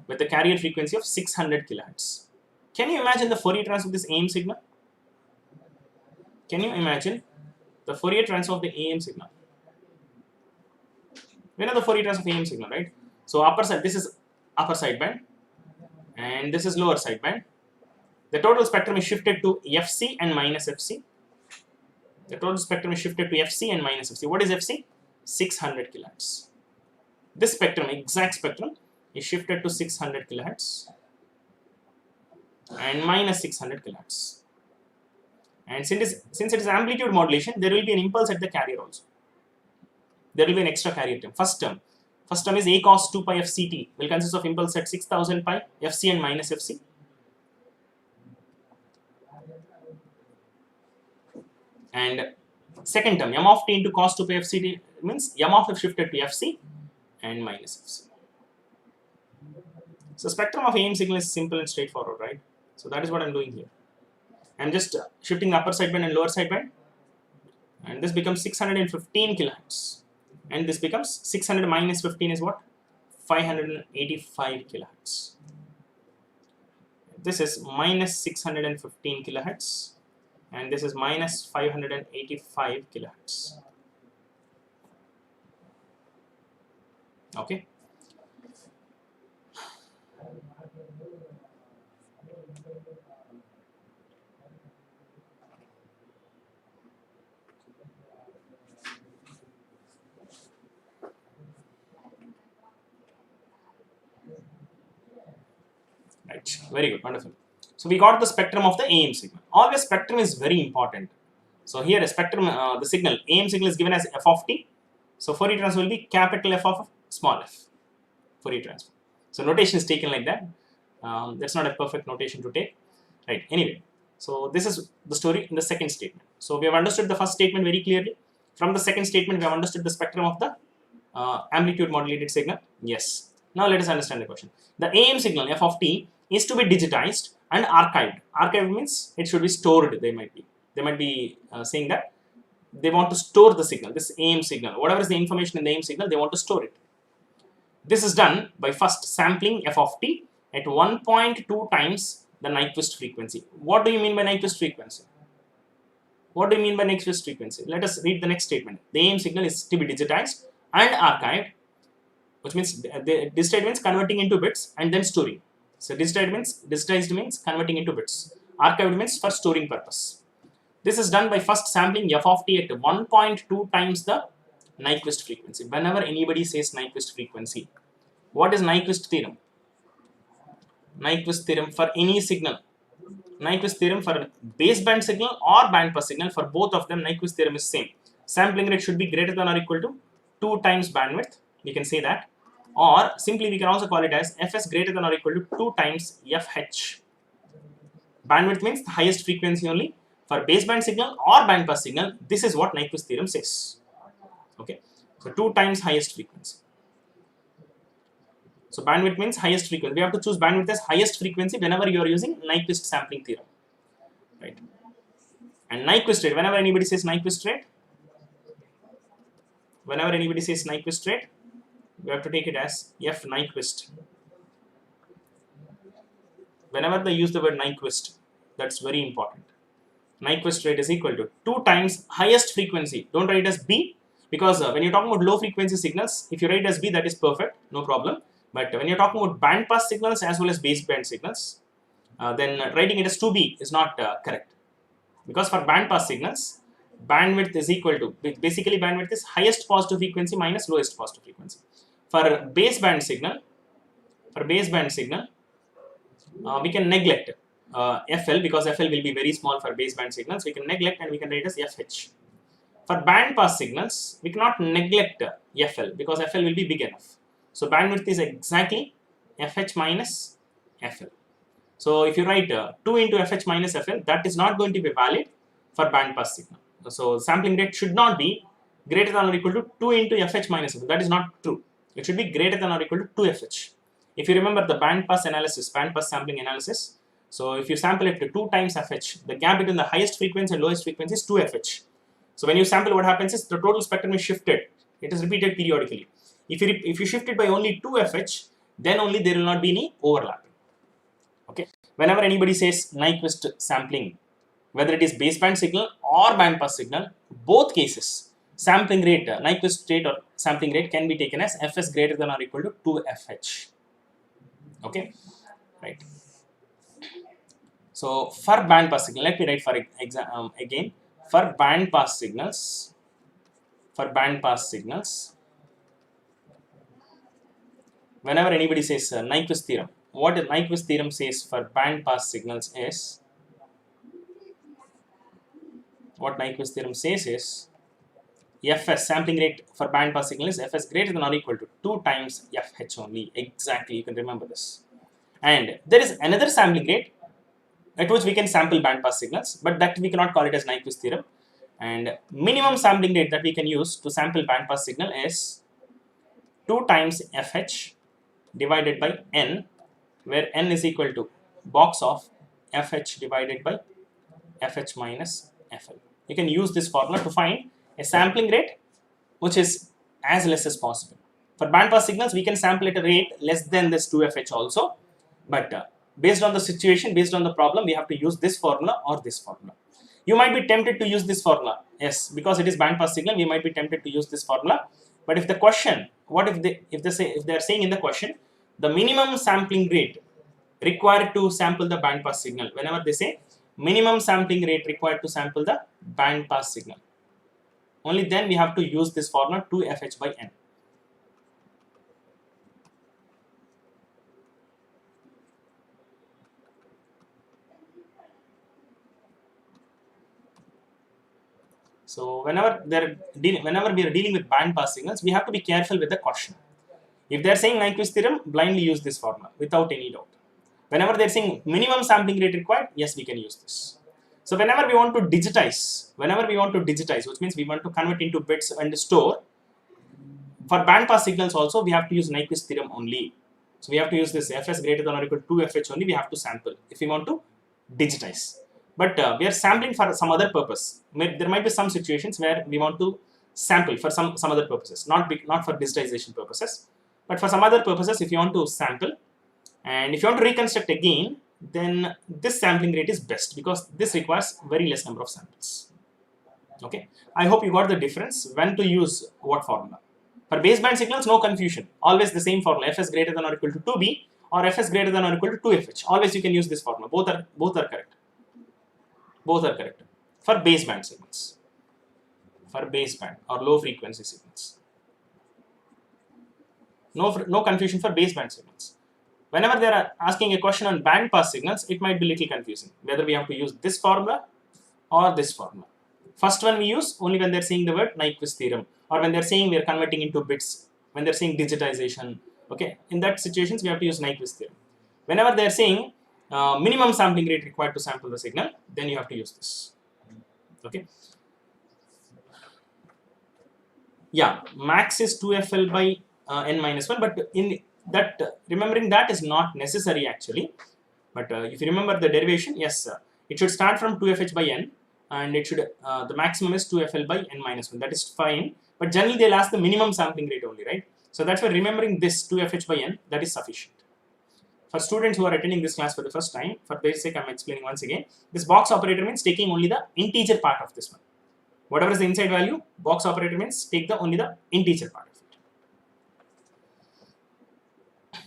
With a carrier frequency of 600 kHz. Can you imagine the Fourier transform of this AM signal? Can you imagine the Fourier transform of the AM signal? We know the Fourier transform of AM signal, right? So upper side, this is upper sideband, and this is lower sideband. The total spectrum is shifted to FC and minus FC. The total spectrum is shifted to FC and minus FC. What is FC? 600 kHz. This spectrum, exact spectrum, is shifted to 600 kHz and minus 600 kHz. And since it is amplitude modulation, there will be an impulse at the carrier also. There will be an extra carrier term. First term is a cos 2 pi f ct will consist of impulse at 6000 pi fc and minus fc. And Second term, m of t into cos 2 pi fc means m of f shifted to fc and minus fc. So spectrum of AM signal is simple and straightforward, right? So that is what I'm doing here. I'm just shifting the upper sideband and lower sideband, and this becomes 615 kilohertz, and this becomes 600 minus 15 is what? 585 kilohertz. This is minus 615 kilohertz, and this is minus 585 kilohertz. Okay. Right. Very good. Wonderful. So we got the spectrum of the AM signal. Always spectrum is very important. So here a spectrum, the signal, AM signal is given as f of t. So Fourier transform will be capital F of small f. Fourier transform. So notation is taken like that. That's not a perfect notation to take. Right. Anyway, so this is the story in the second statement. So we have understood the first statement very clearly. From the second statement, we have understood the spectrum of the amplitude modulated signal. Yes. Now let us understand the question. The AM signal f of t is to be digitized and archived. Archived means it should be stored. They might be saying that they want to store the signal, this AM signal. Whatever is the information in the AM signal, they want to store it. This is done by first sampling f of t at 1.2 times the Nyquist frequency. What do you mean by Nyquist frequency? What do you mean by Nyquist frequency? Let us read the next statement. The AM signal is to be digitized and archived, which means digitized means converting into bits and then storing. So digitized means converting into bits. Archived means for storing purpose. This is done by first sampling f of t at 1.2 times the Nyquist frequency. Whenever anybody says Nyquist frequency, what is Nyquist theorem? Nyquist theorem for any signal. Nyquist theorem for baseband signal or bandpass signal, for both of them Nyquist theorem is same. Sampling rate should be greater than or equal to 2 times bandwidth. We can say that. Or simply we can also call it as fs greater than or equal to 2 times fh. Bandwidth means the highest frequency only. For baseband signal or bandpass signal, this is what Nyquist theorem says. Okay, so 2 times highest frequency. So bandwidth means highest frequency. We have to choose bandwidth as highest frequency whenever you are using Nyquist sampling theorem, right? And Nyquist rate, whenever anybody says Nyquist rate, we have to take it as f Nyquist. Whenever they use the word Nyquist, that's very important. Nyquist rate is equal to 2 times highest frequency. Don't write as B, because when you're talking about low frequency signals, if you write as B, that is perfect, no problem. But when you're talking about bandpass signals as well as baseband signals, then writing it as 2B is not correct. Because for bandpass signals, bandwidth is equal to, basically bandwidth is highest positive frequency minus lowest positive frequency. For baseband signal, we can neglect FL, because FL will be very small for baseband signals. We can neglect and we can write as FH. For bandpass signals, we cannot neglect FL because FL will be big enough. So bandwidth is exactly FH minus FL. So if you write 2 into FH minus FL, that is not going to be valid for bandpass signal. So sampling rate should not be greater than or equal to 2 into FH minus FL. That is not true. It should be greater than or equal to 2 FH. If you remember the bandpass sampling analysis, so if you sample it to 2 times FH, the gap between the highest frequency and lowest frequency is 2 FH. So when you sample, what happens is the total spectrum is shifted. It is repeated periodically. If you shift it by only 2 FH, then only there will not be any overlapping. Okay. Whenever anybody says Nyquist sampling, whether it is baseband signal or bandpass signal, both cases, sampling rate, Nyquist rate or sampling rate can be taken as Fs greater than or equal to 2 FH. Okay, right. So for bandpass signal, let me write for again. For bandpass signals, whenever anybody says Nyquist theorem, what the Nyquist theorem says for bandpass signals is, Fs sampling rate for bandpass signal is Fs greater than or equal to 2 times Fh only. Exactly, you can remember this. And there is another sampling rate at which we can sample bandpass signals, but that we cannot call it as Nyquist theorem. And minimum sampling rate that we can use to sample bandpass signal is 2 times fh divided by n, where n is equal to box of fh divided by fh minus fl. You can use this formula to find a sampling rate which is as less as possible. For bandpass signals, we can sample at a rate less than this 2fh also, but based on the situation, based on the problem, we have to use this formula or this formula. You might be tempted to use this formula, yes, because it is bandpass signal. We might be tempted to use this formula. But if the question, what if they are saying in the question, the minimum sampling rate required to sample the bandpass signal, whenever they say minimum sampling rate required to sample the bandpass signal, only then we have to use this formula 2fh by n. So whenever we are dealing with bandpass signals, we have to be careful with the question. If they are saying Nyquist theorem, blindly use this formula without any doubt. Whenever they are saying minimum sampling rate required, yes, we can use this. So whenever we want to digitize, which means we want to convert into bits and store, for bandpass signals also we have to use Nyquist theorem only. So we have to use this fs greater than or equal to 2fh only, we have to sample if we want to digitize. But we are sampling for some other purpose. There might be some situations where we want to sample for some other purposes, not for digitization purposes, but for some other purposes. If you want to sample and if you want to reconstruct again, then this sampling rate is best because this requires very less number of samples. Okay, I hope you got the difference when to use what formula. For baseband signals, no confusion. Always the same formula: fs greater than or equal to 2b or fs greater than or equal to 2fh. Always you can use this formula. Both are correct. Both are correct for baseband signals, for baseband or low frequency signals. No confusion for baseband signals. Whenever they are asking a question on bandpass signals, it might be little confusing whether we have to use this formula or this formula. First one we use only when they are saying the word Nyquist theorem, or when they are saying we are converting into bits, when they are saying digitization. Okay, in that situations we have to use Nyquist theorem. Whenever they are saying minimum sampling rate required to sample the signal, then you have to use this. Okay. Yeah, max is 2fl by n minus 1, but in that remembering that is not necessary actually. But if you remember the derivation, yes, it should start from 2fh by n, and it should the maximum is 2fl by n minus 1. That is fine. But generally they'll ask the minimum sampling rate only, right? So that's why remembering this 2fh by n, that is sufficient. For students who are attending this class for the first time, for their sake, I'm explaining once again. This box operator means taking only the integer part of this one. Whatever is the inside value, box operator means take only the integer part of it.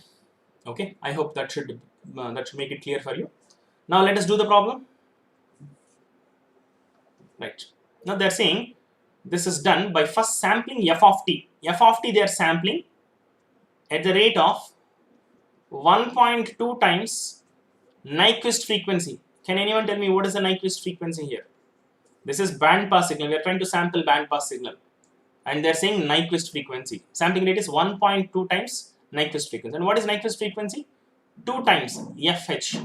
Okay, I hope that should make it clear for you. Now let us do the problem. Right. Now they're saying this is done by first sampling f of t. F of t they are sampling at the rate of 1.2 times Nyquist frequency. Can anyone tell me what is the Nyquist frequency here? This is bandpass signal. We are trying to sample bandpass signal, and they are saying Nyquist frequency. Sampling rate is 1.2 times Nyquist frequency. And what is Nyquist frequency? 2 times fh.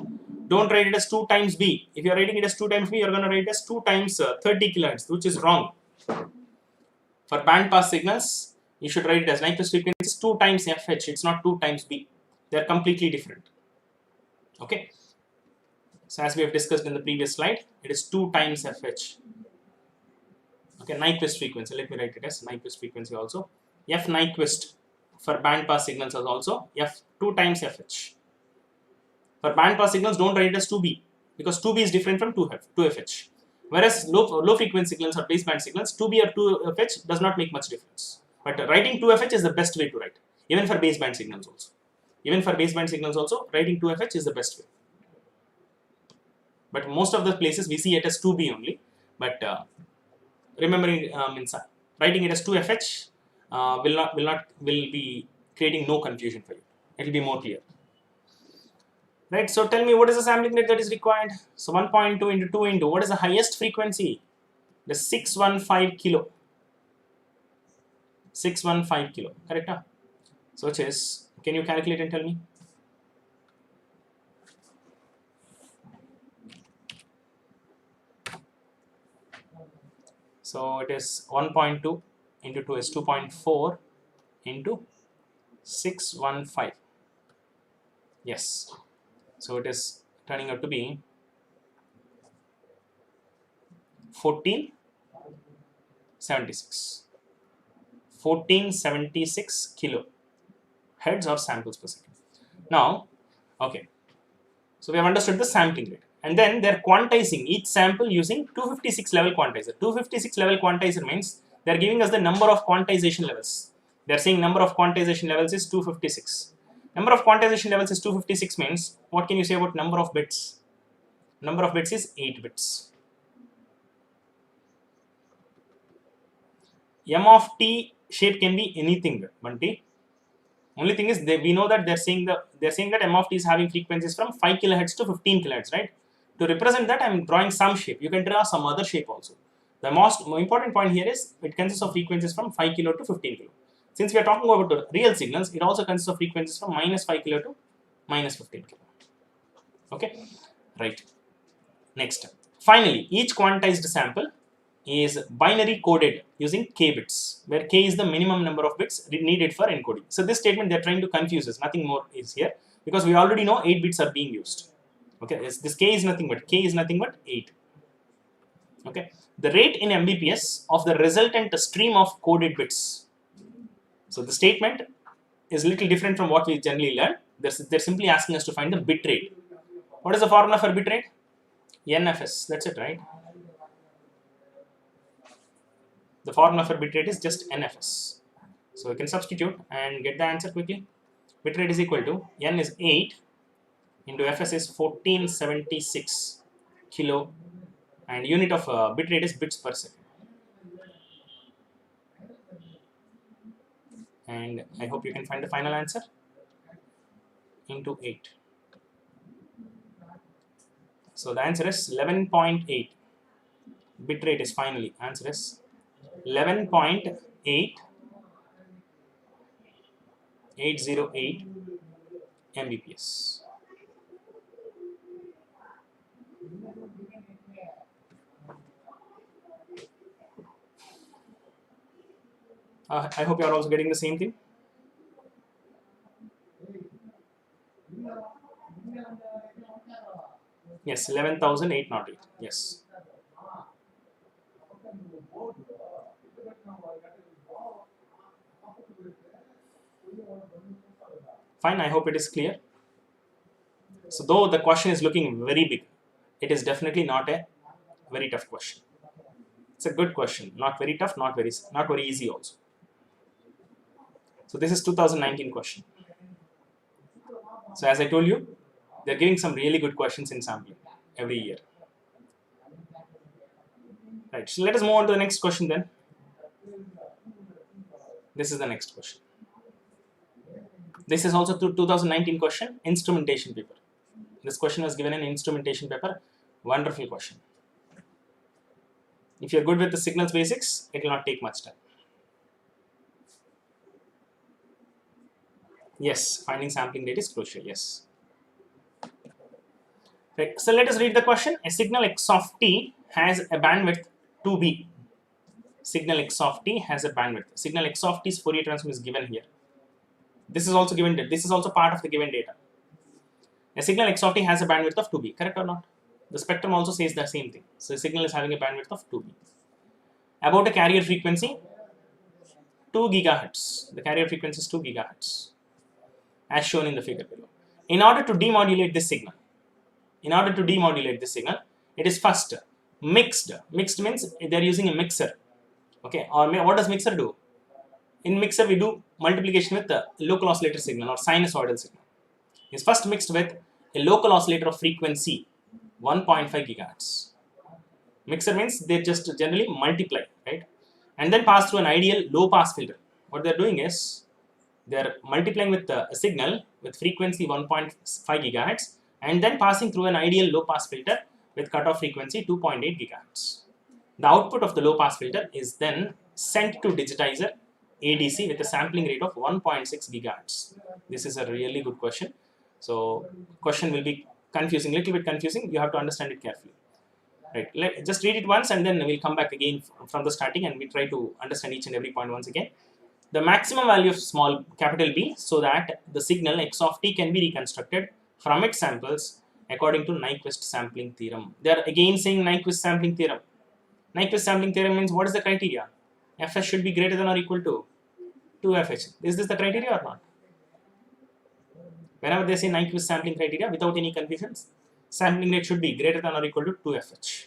Don't write it as 2 times b. If you are writing it as 2 times b, you are going to write it as 2 times 30 kilohertz, which is wrong. For bandpass signals, you should write it as Nyquist frequency is 2 times fh. It's not 2 times b. They are completely different. Okay. So as we have discussed in the previous slide, it is 2 times fh. Okay, Nyquist frequency. Let me write it as Nyquist frequency also. F Nyquist for bandpass signals is also f 2 times fh. For bandpass signals, don't write it as 2b because 2b is different from 2fh. Whereas low frequency signals or baseband signals, 2b or 2fh does not make much difference. But writing 2fh is the best way to write, even for baseband signals also. Even for baseband signals also, writing 2fh is the best way. But most of the places we see it as 2b only. But remembering writing it as 2fh will be creating no confusion for you. It will be more clear. Right, so tell me what is the sampling rate that is required? So 1.2 into 2 into what is the highest frequency? The 615 kilo. 615 kilo, correct? Huh? So which is, can you calculate and tell me? So it is 1.2 into 2 is 2.4 into 615. Yes. So it is turning out to be 1476. 1476 kilo heads or samples per second. Now, okay. So we have understood the sampling rate. And then they're quantizing each sample using 256 level quantizer. 256 level quantizer means they're giving us the number of quantization levels. They're saying number of quantization levels is 256. Number of quantization levels is 256 means what can you say about number of bits? Number of bits is 8 bits. M of t shape can be anything, Bunty. Only thing is we know that they're saying that M of t is having frequencies from 5 kilohertz to 15 kilohertz, right? To represent that, I'm drawing some shape. You can draw some other shape also. The most important point here is it consists of frequencies from 5 kilo to 15 kilo. Since we are talking about the real signals, it also consists of frequencies from minus 5 kilo to minus 15 kilo. Okay, right. Next, finally, each quantized sample is binary coded using k bits, where k is the minimum number of bits needed for encoding. So this statement they're trying to confuse us. Nothing more is here because we already know 8 bits are being used. Okay, this k is nothing but 8. Okay, the rate in Mbps of the resultant stream of coded bits. So the statement is a little different from what we generally learn. They're simply asking us to find the bit rate. What is the formula for bit rate? NFS. That's it, right? The formula for bit rate is just NFS. So we can substitute and get the answer quickly. Bit rate is equal to N is 8 into Fs is 1476 kilo, and unit of bit rate is bits per second. And I hope you can find the final answer into 8. So the answer is 11.8. Bit rate is finally answer is 11.8 808 Mbps. I hope you are also getting the same thing. Yes, 11,808. Yes. Fine, I hope it is clear. So though the question is looking very big, it is definitely not a very tough question. It's a good question, not very tough, not very easy also. So this is 2019 question. So as I told you, they're giving some really good questions in sampling every year. Right, so let us move on to the next question then. This is the next question. This is also 2019 question, instrumentation paper. This question was given in instrumentation paper. Wonderful question. If you're good with the signals basics, it will not take much time. Yes, finding sampling rate is crucial, yes. Right, so let us read the question. A signal x of t has a bandwidth 2b. Signal x of t has a bandwidth. Signal x of t's Fourier transform is given here. This is also given. This is also part of the given data. A signal x of t has a bandwidth of 2b. Correct or not? The spectrum also says the same thing. So the signal is having a bandwidth of 2b. About a carrier frequency, 2 gigahertz. The carrier frequency is 2 gigahertz, as shown in the figure below. In order to demodulate this signal, it is first mixed. Mixed means they are using a mixer. Okay, or what does mixer do? In mixer, we do multiplication with the local oscillator signal or sinusoidal signal. It's first mixed with a local oscillator of frequency 1.5 gigahertz. Mixer means they just generally multiply, right? And then pass through an ideal low pass filter. What they're doing is they're multiplying with a signal with frequency 1.5 gigahertz and then passing through an ideal low pass filter with cutoff frequency 2.8 gigahertz. The output of the low pass filter is then sent to digitizer ADC with a sampling rate of 1.6 gigahertz. This is a really good question. So question will be confusing, little bit confusing. You have to understand it carefully. Right, just read it once and then we'll come back again from the starting and we try to understand each and every point once again. The maximum value of small capital B so that the signal x of t can be reconstructed from its samples according to Nyquist sampling theorem. They are again saying Nyquist sampling theorem. Nyquist sampling theorem means what is the criteria? Fs should be greater than or equal to 2fh. Is this the criteria or not? Whenever they say Nyquist sampling criteria, without any confusions, sampling rate should be greater than or equal to 2fh.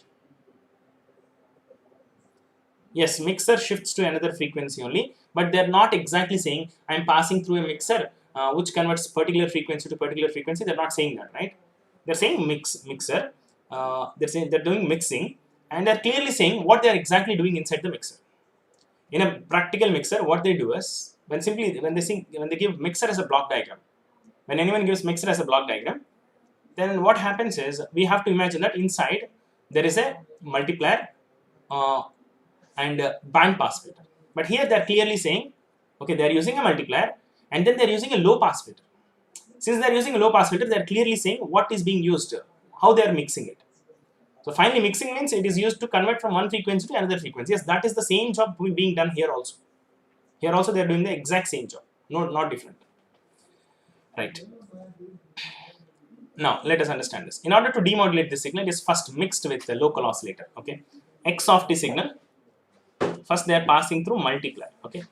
Yes, mixer shifts to another frequency only, but they're not exactly saying I'm passing through a mixer which converts particular frequency to particular frequency. They're not saying that, right? They're saying mixer. They're saying they're doing mixing, and they're clearly saying what they're exactly doing inside the mixer. In a practical mixer, what they do is when they give mixer as a block diagram. When anyone gives mixer as a block diagram, then what happens is we have to imagine that inside there is a multiplier and band pass filter. But here they are clearly saying, okay, they are using a multiplier and then they are using a low pass filter. Since they are using a low pass filter, they are clearly saying what is being used, how they are mixing it. So finally, mixing means it is used to convert from one frequency to another frequency. Yes, that is the same job being done here also. Here also they are doing the exact same job, not different. Right. Now let us understand this. In order to demodulate the signal, it is first mixed with the local oscillator. Okay, x of t signal. First they are passing through multiplier. Okay,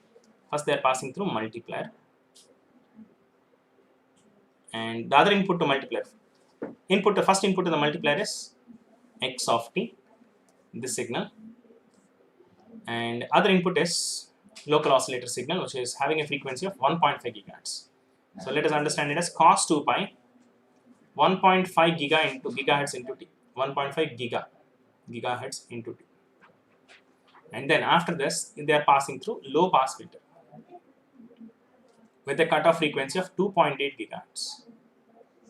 first they are passing through multiplier, and the other input to multiplier. The first input to the multiplier is x of t, this signal, and other input is local oscillator signal, which is having a frequency of 1.5 gigahertz. So let us understand it as cos 2 pi 1.5 gigahertz into t, 1.5 gigahertz into t. And then after this, they are passing through low pass filter with a cutoff frequency of 2.8 gigahertz.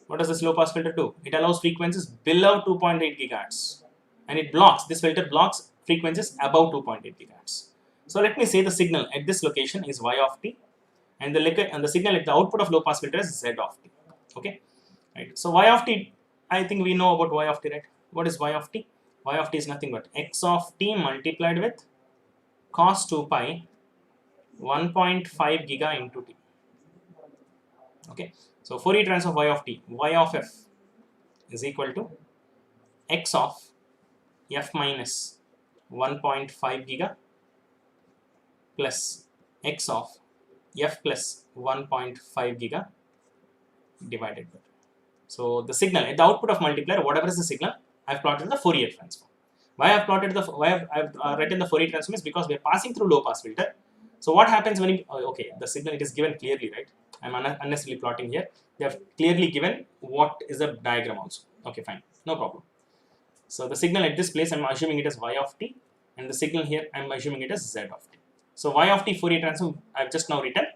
What does this low pass filter do? It allows frequencies below 2.8 gigahertz, and this filter blocks frequencies above 2.8 gigahertz. So let me say the signal at this location is y of t, and the signal at the output of low pass filter is z of t. Okay, right. So y of t, I think we know about y of t, right? What is y of t? Y of t is nothing but x of t multiplied with cos 2 pi 1.5 giga into t. Okay, so Fourier transform y of t, y of f is equal to x of f minus 1.5 giga plus x of f plus 1.5 giga divided by. So the signal at the output of multiplier, whatever is the signal, I've plotted the Fourier transform. Why I've written the Fourier transform is because we are passing through low pass filter. So what happens when the signal, it is given clearly, right? I'm unnecessarily plotting here. They have clearly given what is the diagram also. Okay, fine, no problem. So the signal at this place, I'm assuming it as y of t, and the signal here, I'm assuming it as z of t. So y of t Fourier transform, I've just now written.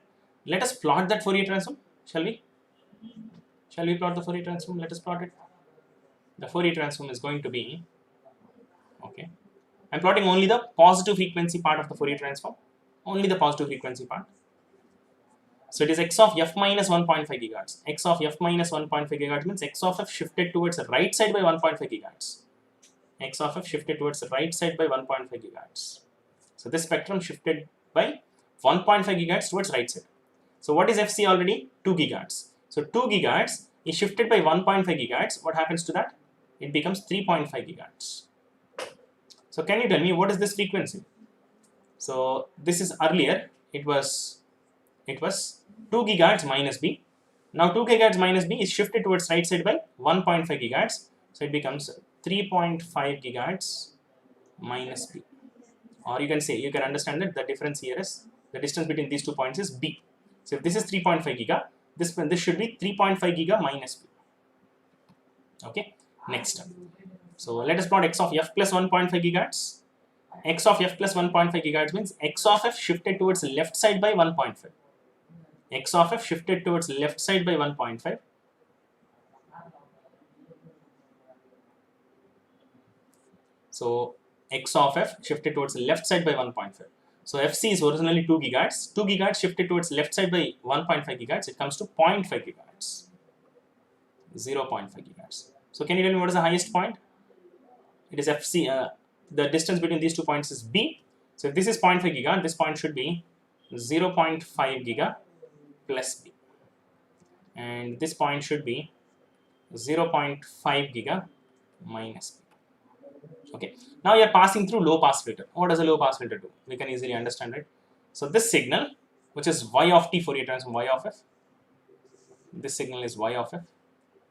Let us plot that Fourier transform, shall we? Shall we plot the Fourier transform? Let us plot it. The Fourier transform is going to be, okay, I'm plotting only the positive frequency part of the Fourier transform, only the positive frequency part. So it is x of f minus 1.5 gigahertz. X of f minus 1.5 gigahertz means x of f shifted towards the right side by 1.5 gigahertz. X of f shifted towards the right side by 1.5 gigahertz. So this spectrum shifted by 1.5 gigahertz towards right side. So what is FC already? 2 gigahertz. So 2 gigahertz is shifted by 1.5 gigahertz. What happens to that? It becomes 3.5 gigahertz. So can you tell me what is this frequency? So this is earlier, it was 2 gigahertz minus B. Now 2 gigahertz minus B is shifted towards right side by 1.5 gigahertz. So it becomes 3.5 gigahertz minus B. Or you can understand that the difference here is, the distance between these 2 points is B. So if this is 3.5 giga, this should be 3.5 giga minus B. Okay, next. So let us plot x of f plus 1.5 gigahertz. X of f plus 1.5 gigahertz means x of f shifted towards left side by 1.5. X of f shifted towards left side by 1.5. So x of f shifted towards left side by 1.5. So FC is originally 2 gigahertz. 2 gigahertz shifted towards left side by 1.5 gigahertz. It comes to 0.5 gigahertz. 0.5 gigahertz. So can you tell me what is the highest point? it is FC, the distance between these 2 points is B. So if this is 0.5 giga, this point should be 0.5 giga plus B. And this point should be 0.5 giga minus B. Okay, now you are passing through low pass filter. What does a low pass filter do? We can easily understand it. So this signal, which is y of t Fourier transform y of f, this signal is y of f.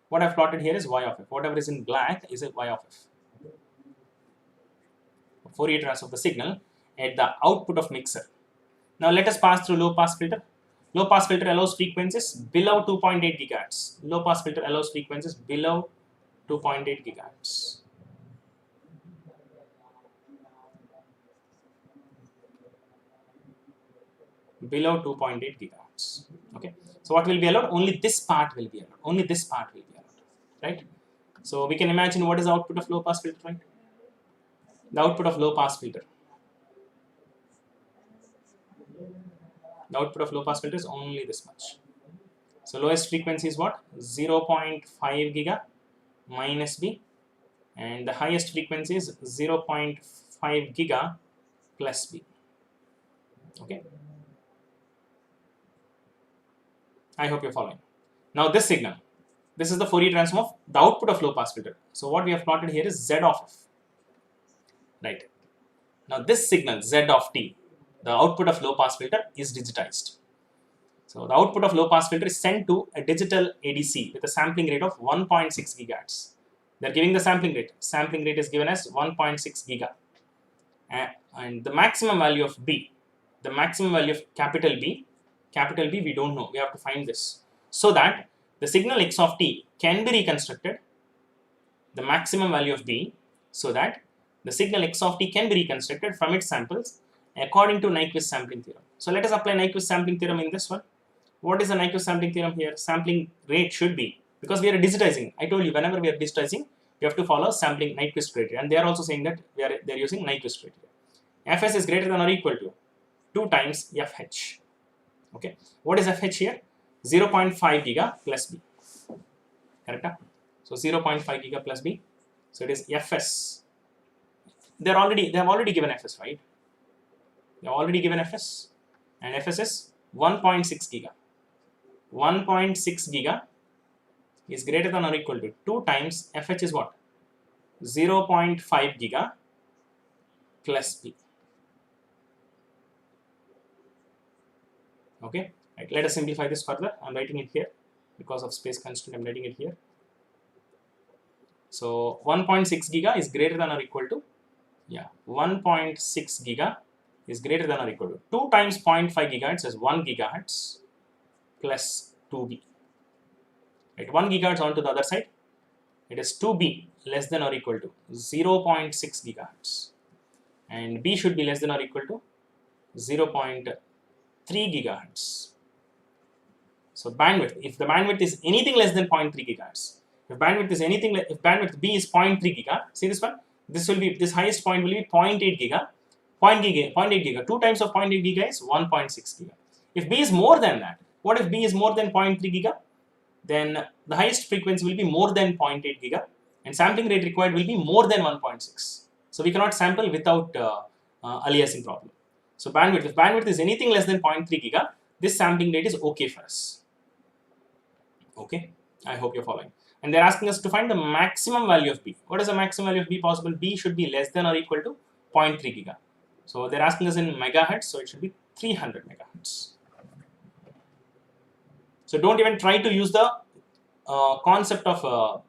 What I've plotted here is y of f. Whatever is in black is a y of f. Fourier transform of the signal at the output of mixer. Now let us pass through low pass filter. Low pass filter allows frequencies below 2.8 gigahertz. Low pass filter allows frequencies below 2.8 gigahertz. Below 2.8 gigahertz. Okay. So what will be allowed? Only this part will be allowed. Only this part will be allowed. Right. So we can imagine what is the output of low pass filter, right? The output of low pass filter. The output of low pass filter is only this much. So lowest frequency is what? 0.5 giga minus B, and the highest frequency is 0.5 giga plus B. Okay. I hope you're following. Now this signal, this is the Fourier transform of the output of low pass filter. So what we have plotted here is Z of f. Right. Now this signal Z of t, the output of low pass filter, is digitized. So the output of low pass filter is sent to a digital ADC with a sampling rate of 1.6 gigahertz. They are giving the sampling rate. Sampling rate is given as 1.6 giga. And the maximum value of B, the maximum value of capital B we don't know. We have to find this. So that the signal x of t can be reconstructed, the maximum value of B, so that the signal x of t can be reconstructed from its samples according to Nyquist sampling theorem. So let us apply Nyquist sampling theorem in this one. What is the Nyquist sampling theorem here? Sampling rate should be, because we are digitizing. I told you, whenever we are digitizing, we have to follow sampling Nyquist criteria, and they are also saying that they are using Nyquist criteria. Fs is greater than or equal to 2 times Fh. Okay, what is Fh here? 0.5 giga plus B. Correct? So 0.5 giga plus B. So it is Fs. They have already given Fs, right? They have already given Fs, and Fs is 1.6 giga. 1.6 giga is greater than or equal to 2 times Fh is what? 0.5 giga plus B. Okay, right. Let us simplify this further. I'm writing it here because of space constraint. I'm writing it here. So 1.6 giga is greater than or equal to 1.6 giga is greater than or equal to 2 times 0.5 gigahertz is 1 gigahertz plus 2b. Right, 1 gigahertz onto the other side. It is 2b less than or equal to 0.6 gigahertz, and b should be less than or equal to 0.3 gigahertz. So bandwidth, if the bandwidth is anything less than 0.3 gigahertz, if bandwidth b is 0.3 giga, see this one, this highest point will be 0.8 giga, 0.8 giga, 2 times of 0.8 giga is 1.6 giga. If b is more than that, what if b is more than 0.3 giga? Then the highest frequency will be more than 0.8 giga, and sampling rate required will be more than 1.6. So we cannot sample without aliasing problem. So bandwidth, if bandwidth is anything less than 0.3 giga, this sampling rate is okay for us. Okay, I hope you're following. And they're asking us to find the maximum value of B. What is the maximum value of B possible? B should be less than or equal to 0.3 giga. So they're asking us in megahertz, so it should be 300 megahertz. So don't even try to use the concept of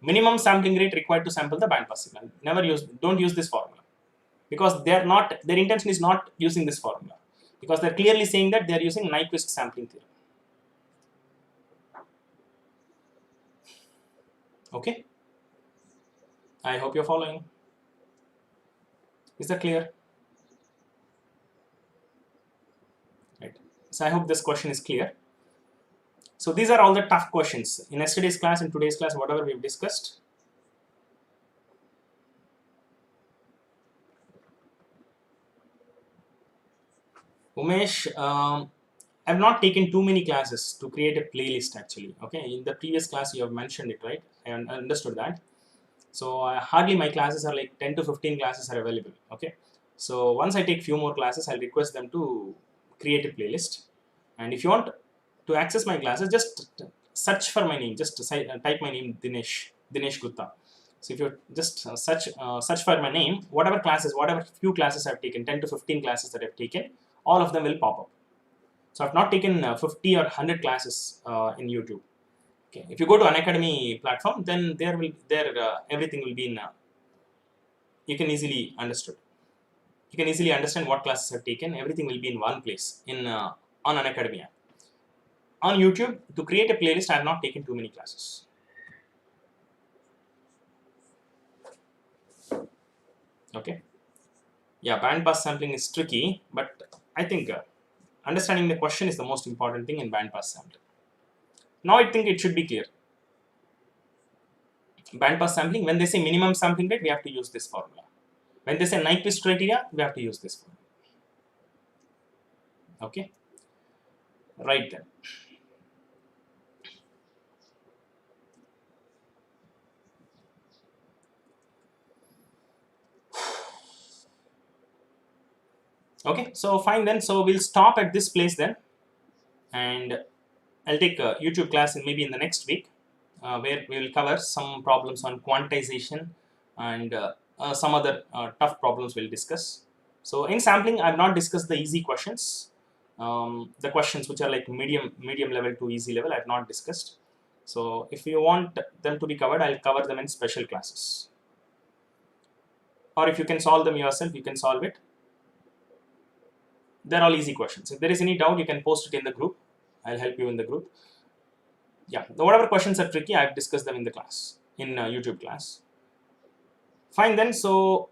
minimum sampling rate required to sample the bandpass signal. Don't use this formula, because their intention is not using this formula, because they're clearly saying that they're using Nyquist sampling theorem. Okay, I hope you're following. Is that clear? Right. So I hope this question is clear. So these are all the tough questions in yesterday's class and today's class, whatever we've discussed. Umesh, I've not taken too many classes to create a playlist actually. Okay, in the previous class you have mentioned it, right? I understood that. So hardly my classes are like 10 to 15 classes are available. Okay, so once I take few more classes, I'll request them to create a playlist. And if you want to access my classes, just search for my name. Just type my name, Dinesh Gutta. So if you just search for my name, whatever few classes I've taken, 10 to 15 classes that I've taken, all of them will pop up. So I've not taken 50 or 100 classes in YouTube. Okay, if you go to Unacademy platform, then everything will be in. You can easily understood. You can easily understand what classes I've taken. Everything will be in one place on Unacademy app. On YouTube, to create a playlist, I have not taken too many classes. Okay. Yeah, bandpass sampling is tricky, but I think understanding the question is the most important thing in bandpass sampling. Now I think it should be clear. Bandpass sampling, when they say minimum sampling rate, we have to use this formula. When they say Nyquist criteria, we have to use this formula. Okay. Right then. Okay, so fine then. So we'll stop at this place then, and I'll take a YouTube class maybe in the next week, where we will cover some problems on quantization and some other tough problems we'll discuss. So in sampling, I've not discussed the easy questions. The questions which are like medium level to easy level, I've not discussed. So if you want them to be covered, I'll cover them in special classes. Or if you can solve them yourself, you can solve it. They're all easy questions. If there is any doubt, you can post it in the group. I'll help you in the group. Yeah, whatever questions are tricky, I've discussed them in the class, in YouTube class. Fine then, so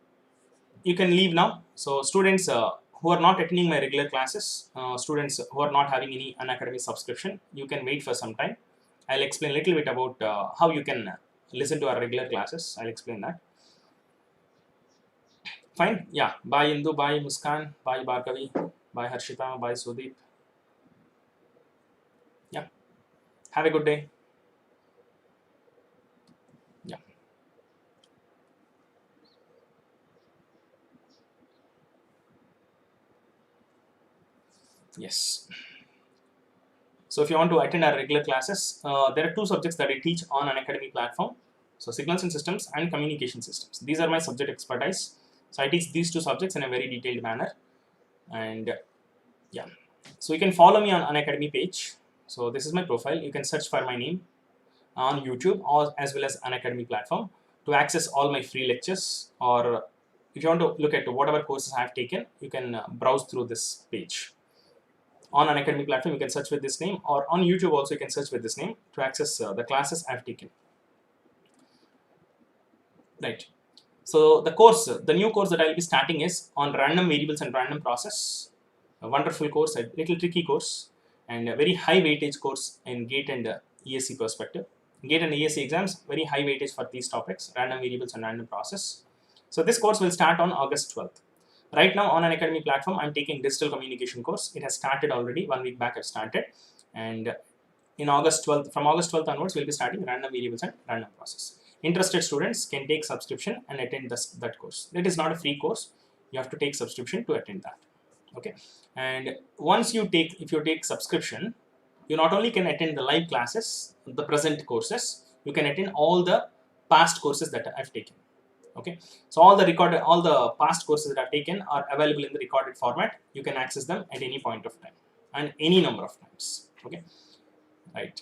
you can leave now. So students who are not attending my regular classes, students who are not having any Unacademy subscription, you can wait for some time. I'll explain a little bit about how you can listen to our regular classes. I'll explain that. Fine, yeah. Bye Indu, bye Muskan, bye Bhargavi, bye Harshita, bye Sudeep. Yeah. Have a good day. Yeah. Yes. So if you want to attend our regular classes, there are two subjects that I teach on Unacademy platform. So signals and systems and communication systems. These are my subject expertise. So I teach these two subjects in a very detailed manner. And yeah, so you can follow me on Unacademy page. So this is my profile. You can search for my name on YouTube or as well as Unacademy platform to access all my free lectures. Or if you want to look at whatever courses I have taken, you can browse through this page. On Unacademy platform, you can search with this name, or on YouTube also you can search with this name to access the classes I've taken. Right. So the new course that I'll be starting is on random variables and random process. A wonderful course, a little tricky course, and a very high weightage course in GATE and ESE perspective. GATE and ESE exams, very high weightage for these topics, random variables and random process. So this course will start on August 12th. Right now on Unacademy platform, I'm taking digital communication course. It has started already. 1 week back I've started. And in August 12th, from August 12th onwards, we'll be starting random variables and random process. Interested students can take subscription and attend that course. It is not a free course. You have to take subscription to attend that. Okay. And once if you take subscription, you not only can attend the live classes, the present courses, you can attend all the past courses that I've taken. Okay, so all the past courses that I've taken are available in the recorded format. You can access them at any point of time and any number of times. Okay, right.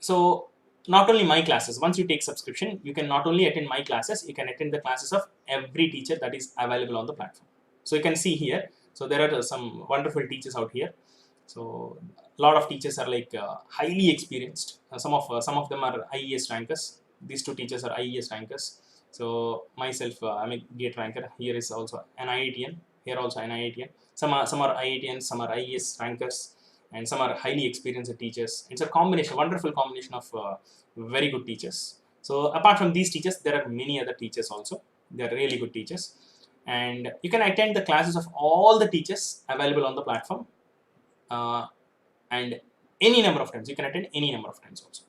So not only my classes, once you take subscription, you can not only attend my classes, you can attend the classes of every teacher that is available on the platform. So you can see here, so there are some wonderful teachers out here. So a lot of teachers are like highly experienced. Some of them are IES rankers. These two teachers are IES rankers. So myself, I'm a GATE ranker. Here is also an IITian. Here also an IITian. Some are IITians, some are IES rankers, and some are highly experienced teachers. It's a combination, wonderful combination of very good teachers. So apart from these teachers, there are many other teachers also. They are really good teachers, and you can attend the classes of all the teachers available on the platform, and any number of times. You can attend any number of times also.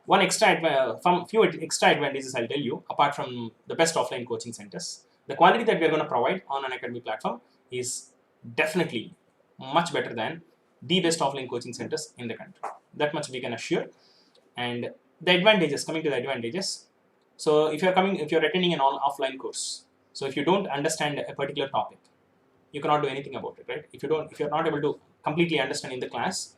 From few extra advantages I'll tell you, apart from the best offline coaching centers, the quality that we are going to provide on Unacademy platform is definitely much better than the best offline coaching centers in the country. That much we can assure. And the advantages, coming to the advantages, so if you're attending an offline course, so if you don't understand a particular topic, you cannot do anything about it, right? If you're not able to completely understand in the class,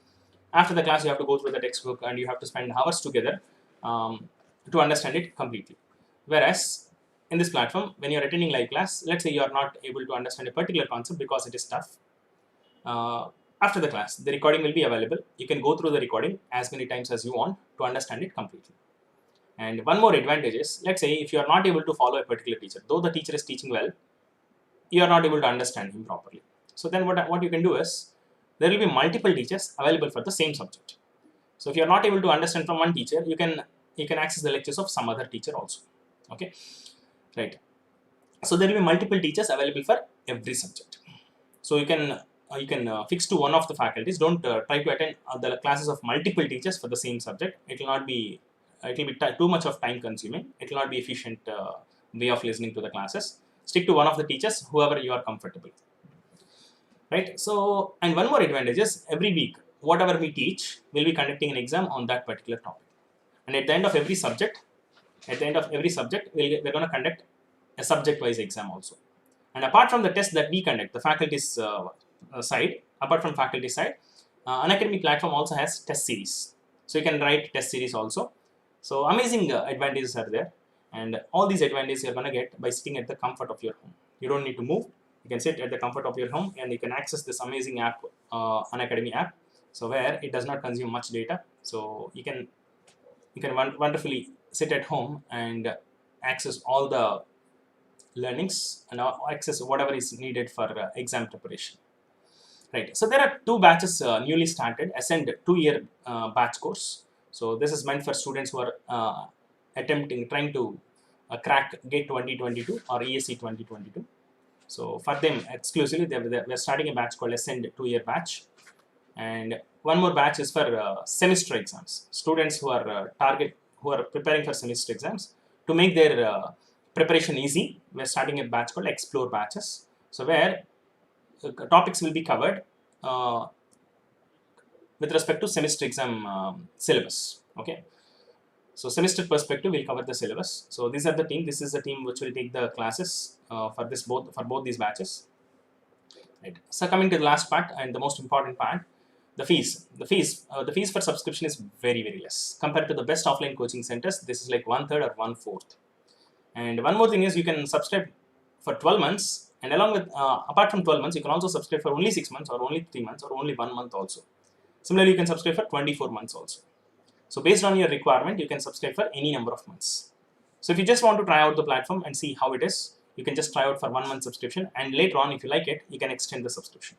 after the class you have to go through the textbook and you have to spend hours together to understand it completely. Whereas in this platform, when you're attending live class, let's say you are not able to understand a particular concept because it is tough, after the class the recording will be available. You can go through the recording as many times as you want to understand it completely. And one more advantage is, let's say if you are not able to follow a particular teacher, though the teacher is teaching well, you are not able to understand him properly. So then what you can do is, there will be multiple teachers available for the same subject. So if you are not able to understand from one teacher, you can access the lectures of some other teacher also. Okay, right. So there will be multiple teachers available for every subject. So you can fix to one of the faculties. Don't try to attend the classes of multiple teachers for the same subject. It will not be too much of time consuming. It will not be efficient way of listening to the classes. Stick to one of the teachers, whoever you are comfortable, right? So, and one more advantage is, every week whatever we teach, we'll be conducting an exam on that particular topic. And at the end of every subject, we're going to conduct a subject-wise exam also. And apart from the test that we conduct, the faculty's side, apart from faculty side, Unacademy platform also has test series. So you can write test series also. So amazing advantages are there. And all these advantages you're going to get by sitting at the comfort of your home. You don't need to move. You can sit at the comfort of your home and you can access this amazing app, Unacademy app. So where it does not consume much data. So you can wonderfully sit at home and access all the learnings and access whatever is needed for exam preparation. Right. So there are two batches newly started, Ascend 2-year batch course. So this is meant for students who are trying to crack GATE 2022 or ESE 2022. So for them exclusively, we're starting a batch called Ascend 2-year batch. And one more batch is for semester exams. Students who are preparing for semester exams, to make their preparation easy, we're starting a batch called Explore batches. So where topics will be covered with respect to semester exam syllabus. Okay. So semester perspective, we'll cover the syllabus. So these are the team. This is the team which will take the classes for both these batches. Right. So coming to the last part and the most important part, the fees. The fees for subscription is very, very less compared to the best offline coaching centers. This is like 1/3 or 1/4. And one more thing is, you can subscribe for 12 months, and along with apart from 12 months, you can also subscribe for only 6 months or only 3 months or only 1 month also. Similarly, you can subscribe for 24 months also. So based on your requirement, you can subscribe for any number of months. So if you just want to try out the platform and see how it is, you can just try out for 1 month subscription, and later on, if you like it, you can extend the subscription.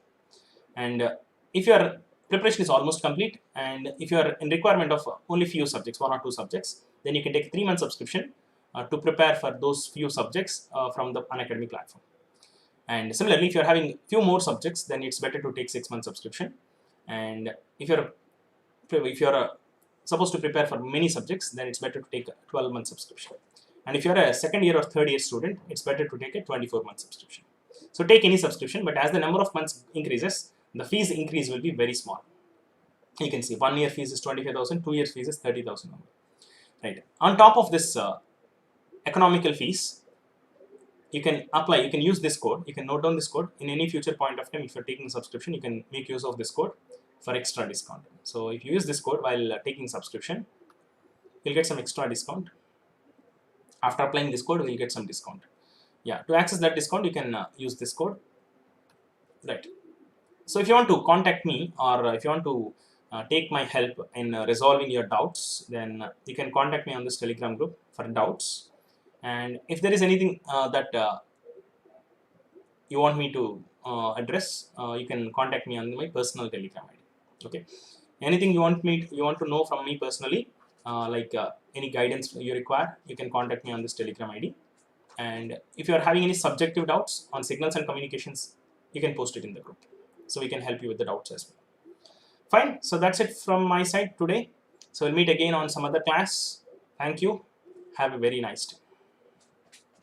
And if your preparation is almost complete, and if you are in requirement of only few subjects, 1 or 2 subjects, then you can take a 3-month subscription to prepare for those few subjects from the Unacademy platform. And similarly, if you're having few more subjects, then it's better to take 6-month subscription. And if you're supposed to prepare for many subjects, then it's better to take a 12-month subscription. And if you're a 2nd year or 3rd year student, it's better to take a 24-month subscription. So take any subscription, but as the number of months increases, the fees increase will be very small. You can see 1 year fees is 25,000, 2 years fees is 30,000. Right. On top of this economical fees, you can apply, you can use this code, you can note down this code. In any future point of time, if you're taking a subscription, you can make use of this code for extra discount. So if you use this code while taking subscription, you'll get some extra discount. After applying this code, we'll get some discount. Yeah, to access that discount, you can use this code. Right. So if you want to contact me, or if you want to take my help in resolving your doubts, then you can contact me on this Telegram group for doubts. And if there is anything that you want me to address, you can contact me on my personal Telegram ID. Okay. Anything you want to know from me personally, like any guidance you require, you can contact me on this Telegram ID. And if you are having any subjective doubts on signals and communications, you can post it in the group. So we can help you with the doubts as well. Fine. So that's it from my side today. So we'll meet again on some other class. Thank you. Have a very nice day.